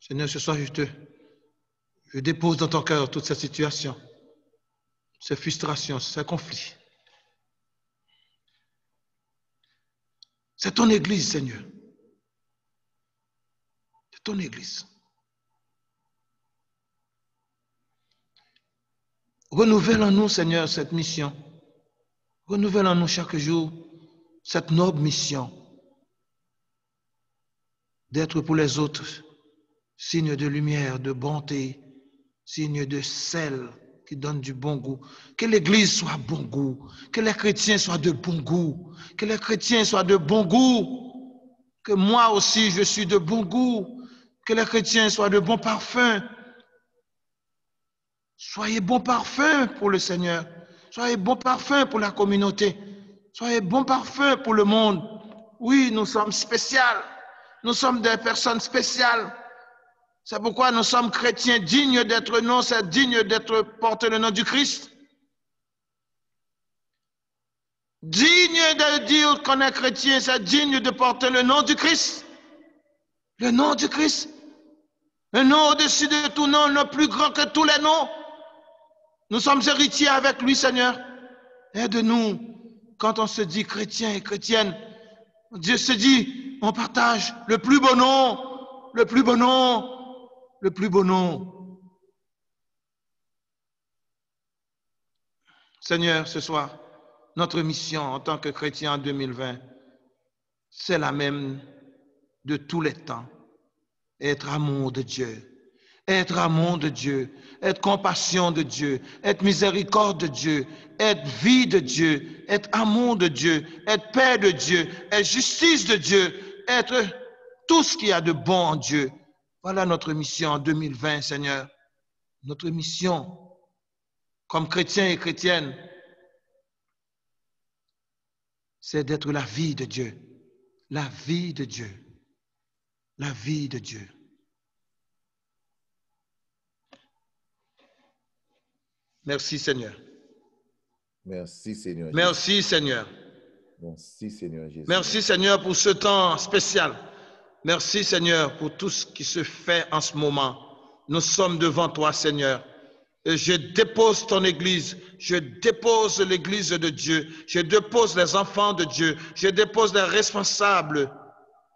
Seigneur, ce soir, je dépose dans ton cœur toute cette situation, ces frustrations, ces conflits. C'est ton Église, Seigneur. C'est ton Église. Renouvelle en nous, Seigneur, cette mission. Renouvelle en nous chaque jour cette noble mission d'être pour les autres signe de lumière, de bonté, signe de sel qui donne du bon goût. Que l'Église soit bon goût, que les chrétiens soient de bon goût, que les chrétiens soient de bon goût, que moi aussi je suis de bon goût, que les chrétiens soient de bon parfum. Soyez bon parfum pour le Seigneur, soyez bon parfum pour la communauté, soyez bon parfum pour le monde. Oui, nous sommes spéciaux, nous sommes des personnes spéciales. C'est pourquoi nous sommes chrétiens dignes d'être nom, c'est digne d'être porté le nom du Christ. Digne de dire qu'on est chrétien, c'est digne de porter le nom du Christ. Le nom du Christ. Le nom au-dessus de tout nom, le plus grand que tous les noms. Nous sommes héritiers avec lui, Seigneur. Aide-nous, quand on se dit chrétien et chrétienne, Dieu se dit, on partage le plus beau nom, le plus beau nom, le plus beau nom. Seigneur, ce soir, notre mission en tant que chrétien en 2020, c'est la même de tous les temps. Être amour de Dieu, être amour de Dieu, être compassion de Dieu, être miséricorde de Dieu, être vie de Dieu, être amour de Dieu, être paix de Dieu, être justice de Dieu, être tout ce qu'il y a de bon en Dieu. Voilà notre mission en 2020, Seigneur. Notre mission comme chrétiens et chrétiennes, c'est d'être la vie de Dieu. La vie de Dieu. La vie de Dieu. Merci, Seigneur. Merci, Seigneur. Merci, Seigneur. Merci, Seigneur Jésus. Merci, Seigneur, pour ce temps spécial. Merci, Seigneur, pour tout ce qui se fait en ce moment. Nous sommes devant toi, Seigneur. Et je dépose ton Église, je dépose l'Église de Dieu, je dépose les enfants de Dieu, je dépose les responsables,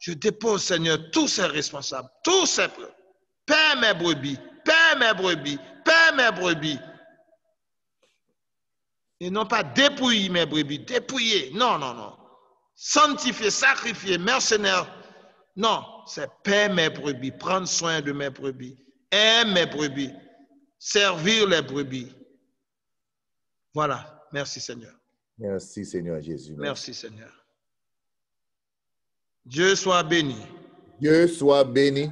Je dépose, Seigneur, tous ces responsables, tous ces... Père mes brebis, Père mes brebis, Père mes brebis. Et non pas dépouiller mes brebis, dépouiller. Non, non, non. Sanctifier, sacrifier, mercenaire. Non, c'est Père mes brebis, prendre soin de mes brebis, aimer mes brebis, servir les brebis. Voilà, merci Seigneur. Merci Seigneur Jésus. Merci Seigneur. Dieu soit béni. Dieu soit béni.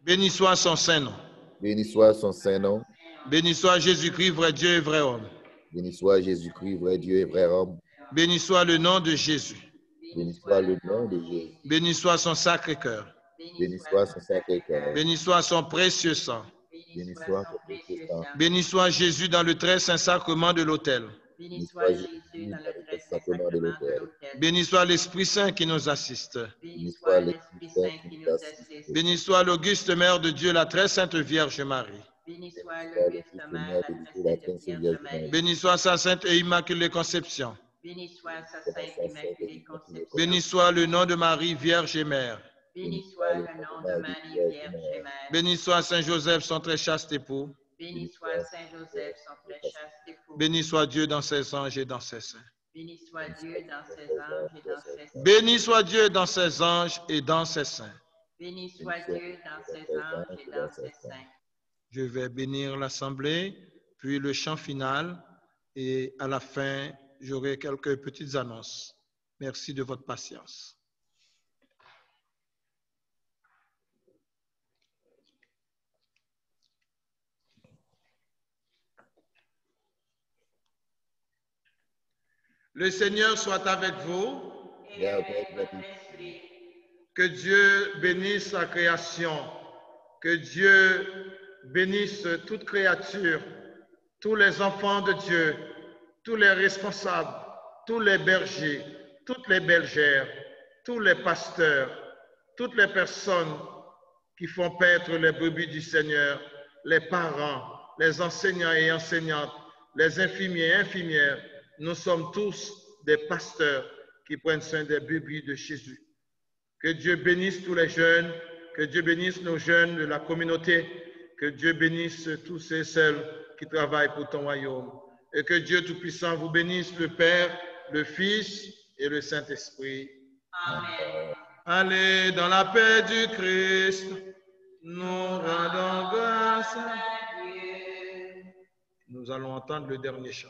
Béni soit son Saint-Nom. Béni soit son Saint-Nom. Béni soit Jésus-Christ, vrai Dieu et vrai homme. Béni soit Jésus-Christ, vrai Dieu et vrai homme. Béni soit le nom de Jésus. Béni soit le nom de Jésus. Béni soit son sacré cœur. Béni soit son sacré cœur. Béni soit son précieux sang. Béni soit son précieux sang. Béni soit Jésus dans le très saint sacrement de l'autel. Béni soit Jésus dans le très saint sacrement de l'autel. Béni soit l'Esprit Saint qui nous assiste. Béni soit l'Esprit Saint qui nous assiste. Béni soit l'auguste Mère de Dieu, la très sainte Vierge Marie. Béni soit l'auguste Mère, la très sainte Vierge Marie. Béni soit sa sainte et immaculée conception. Béni soit sa sainte immaculée conception. Béni soit le nom de Marie, Vierge et Mère. Béni soit le nom de Marie, Vierge et Mère. Béni soit Saint Joseph, son très chaste époux. Béni soit Saint Joseph, son très chaste époux. Béni soit Dieu dans ses anges et dans ses saints. Béni soit Dieu dans ses anges et dans ses saints. Béni soit Dieu dans ses anges et dans ses saints. Béni soit Dieu dans ses anges et dans ses saints. Je vais bénir l'assemblée, puis le chant final, et à la fin, j'aurai quelques petites annonces. Merci de votre patience. Le Seigneur soit avec vous. Et avec votre esprit. Que Dieu bénisse sa création. Que Dieu bénisse toute créature, tous les enfants de Dieu, tous les responsables, tous les bergers, toutes les bergères, tous les pasteurs, toutes les personnes qui font paître les brebis du Seigneur, les parents, les enseignants et enseignantes, les infirmiers et infirmières. Nous sommes tous des pasteurs qui prennent soin des brebis de Jésus. Que Dieu bénisse tous les jeunes, que Dieu bénisse nos jeunes de la communauté, que Dieu bénisse tous ceux et celles qui travaillent pour ton royaume. Et que Dieu Tout-Puissant vous bénisse, le Père, le Fils et le Saint-Esprit. Amen. Allez dans la paix du Christ, nous rendons grâce à Dieu. Nous allons entendre le dernier chant.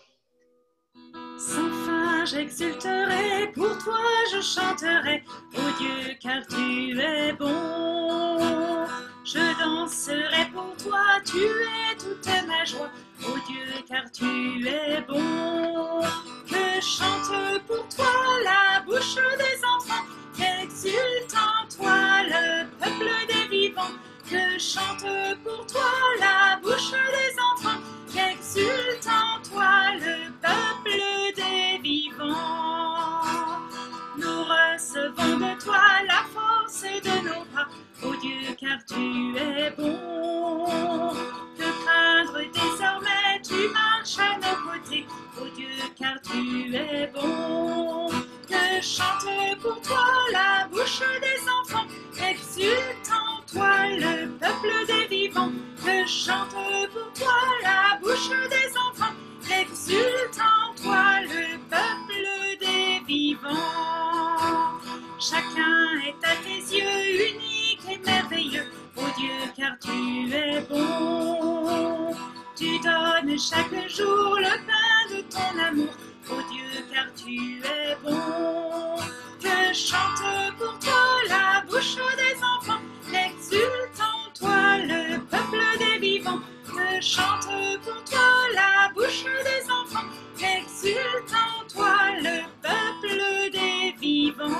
Sans fin j'exulterai, pour toi je chanterai, ô Dieu, car tu es bon. Je danserai pour toi, tu es toute ma joie, ô Dieu, car tu es bon. Que chante pour toi la bouche des enfants, qu'exulte en toi le peuple des vivants. Que chante pour toi la bouche des enfants, qu'exulte en toi le peuple des vivants. Nous recevons de toi la force de nos pas, ô Dieu, car tu es bon. Que craindre désormais, tu marches à nos côtés, ô Dieu, car tu es bon. Que chante pour toi la bouche des enfants, exulte en toi le peuple des vivants. Que chante pour toi la bouche des enfants, exulte en toi le peuple des vivants. Chacun est à tes yeux unique et merveilleux, ô Dieu, car tu es bon. Tu donnes chaque jour le pain de ton amour, ô Dieu, car tu es bon. Que chante pour toi la bouche des enfants, exulte en toi le peuple des vivants. Que chante pour toi la bouche des enfants, exulte en toi le peuple des vivants.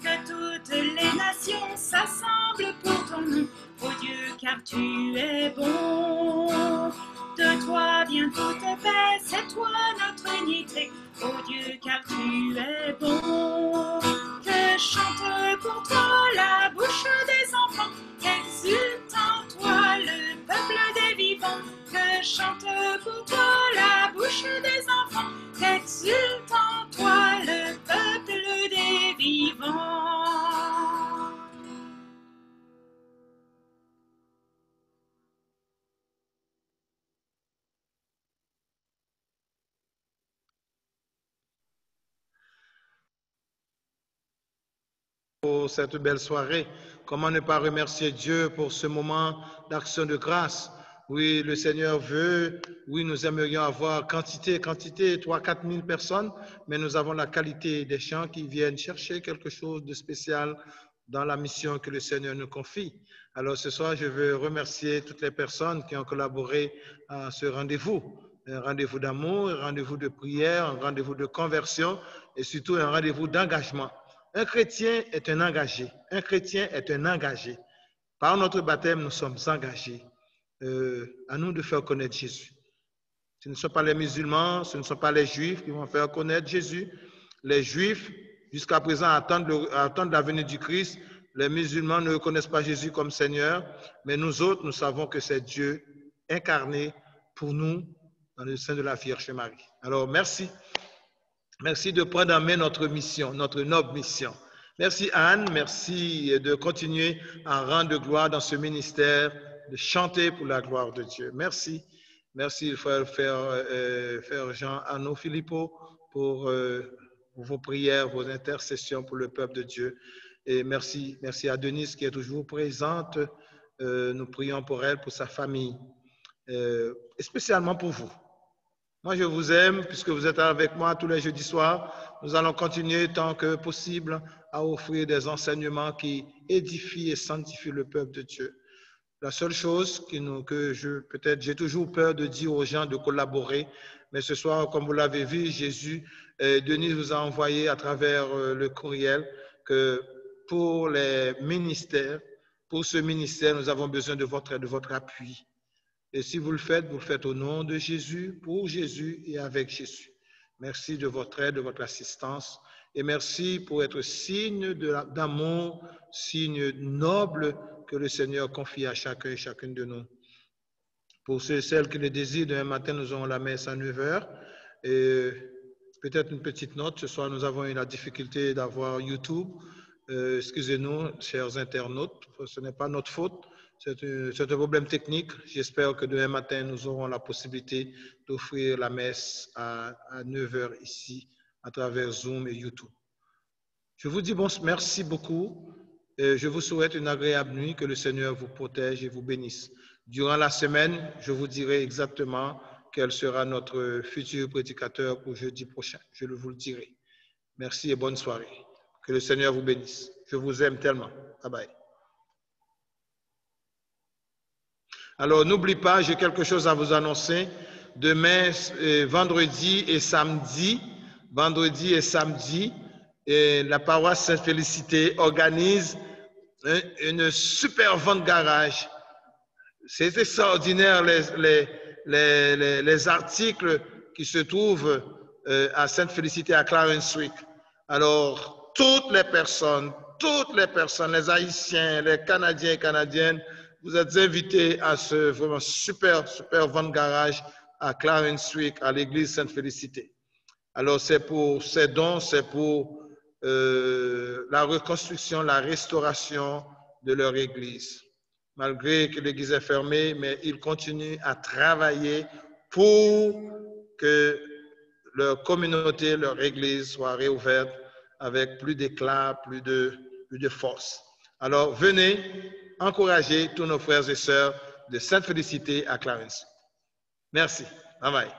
Que toutes les nations s'assemblent pour ton nom, ô Dieu, car tu es bon. De toi vient toute paix, c'est toi notre unité, ô Dieu, car tu es bon. Que chante pour toi la bouche des enfants, qu'exulte en toi le peuple des vivants. Que chante pour toi la bouche des enfants, qu'exulte en toi le peuple des vivants. pour cette belle soirée. Comment ne pas remercier Dieu pour ce moment d'action de grâce? Oui, le Seigneur veut, oui, nous aimerions avoir quantité, 3-4 000 personnes, mais nous avons la qualité des gens qui viennent chercher quelque chose de spécial dans la mission que le Seigneur nous confie. Alors ce soir, je veux remercier toutes les personnes qui ont collaboré à ce rendez-vous. Un rendez-vous d'amour, un rendez-vous de prière, un rendez-vous de conversion et surtout un rendez-vous d'engagement. Un chrétien est un engagé. Un chrétien est un engagé. Par notre baptême, nous sommes engagés. À nous de faire connaître Jésus. Ce ne sont pas les musulmans, ce ne sont pas les juifs qui vont faire connaître Jésus. Les juifs, jusqu'à présent, attendent la venue du Christ. Les musulmans ne reconnaissent pas Jésus comme Seigneur, mais nous autres, nous savons que c'est Dieu incarné pour nous dans le sein de la Vierge Marie. Alors, merci. Merci de prendre en main notre mission, notre noble mission. Merci Anne, merci de continuer à rendre gloire dans ce ministère, de chanter pour la gloire de Dieu. Merci. Merci, frère Jean Arnaud Philippot, pour vos prières, vos intercessions pour le peuple de Dieu. Et merci à Denise qui est toujours présente. Nous prions pour elle, pour sa famille, et spécialement pour vous. Moi, je vous aime puisque vous êtes avec moi tous les jeudis soirs. Nous allons continuer tant que possible à offrir des enseignements qui édifient et sanctifient le peuple de Dieu. La seule chose peut-être j'ai toujours peur de dire aux gens de collaborer, mais ce soir, comme vous l'avez vu, Denis vous a envoyé à travers le courriel que pour les ministères, pour ce ministère, nous avons besoin de votre appui. Et si vous le faites au nom de Jésus, pour Jésus et avec Jésus. Merci de votre aide, de votre assistance. Et merci pour être signe d'amour, signe noble que le Seigneur confie à chacun et chacune de nous. Pour ceux et celles qui le désirent, demain matin, nous aurons la messe à 9 h. Et peut-être une petite note. Ce soir, nous avons eu la difficulté d'avoir YouTube. Excusez-nous, chers internautes, ce n'est pas notre faute. C'est un problème technique. J'espère que demain matin, nous aurons la possibilité d'offrir la messe à 9 h ici, à travers Zoom et YouTube. Je vous dis merci beaucoup. Je vous souhaite une agréable nuit, que le Seigneur vous protège et vous bénisse. Durant la semaine, je vous dirai exactement quel sera notre futur prédicateur pour jeudi prochain. Je vous le dirai. Merci et bonne soirée. Que le Seigneur vous bénisse. Je vous aime tellement. Bye bye. Alors, n'oublie pas, j'ai quelque chose à vous annoncer. Demain, vendredi et samedi, la paroisse Sainte-Félicité organise une super vente garage. C'est extraordinaire les articles qui se trouvent à Sainte-Félicité à Clarence Week. Alors, toutes les personnes, les Haïtiens, les Canadiens et Canadiennes, vous êtes invités à ce vraiment super vente garage à Clarence Week, à l'église Sainte-Félicité. Alors, ces dons, c'est pour la reconstruction, la restauration de leur église. Malgré que l'église est fermée, mais ils continuent à travailler pour que leur communauté, leur église soit réouverte avec plus d'éclat, plus de force. Alors, venez encourager tous nos frères et sœurs de Sainte-Félicité à Clarence. Merci. Bye bye.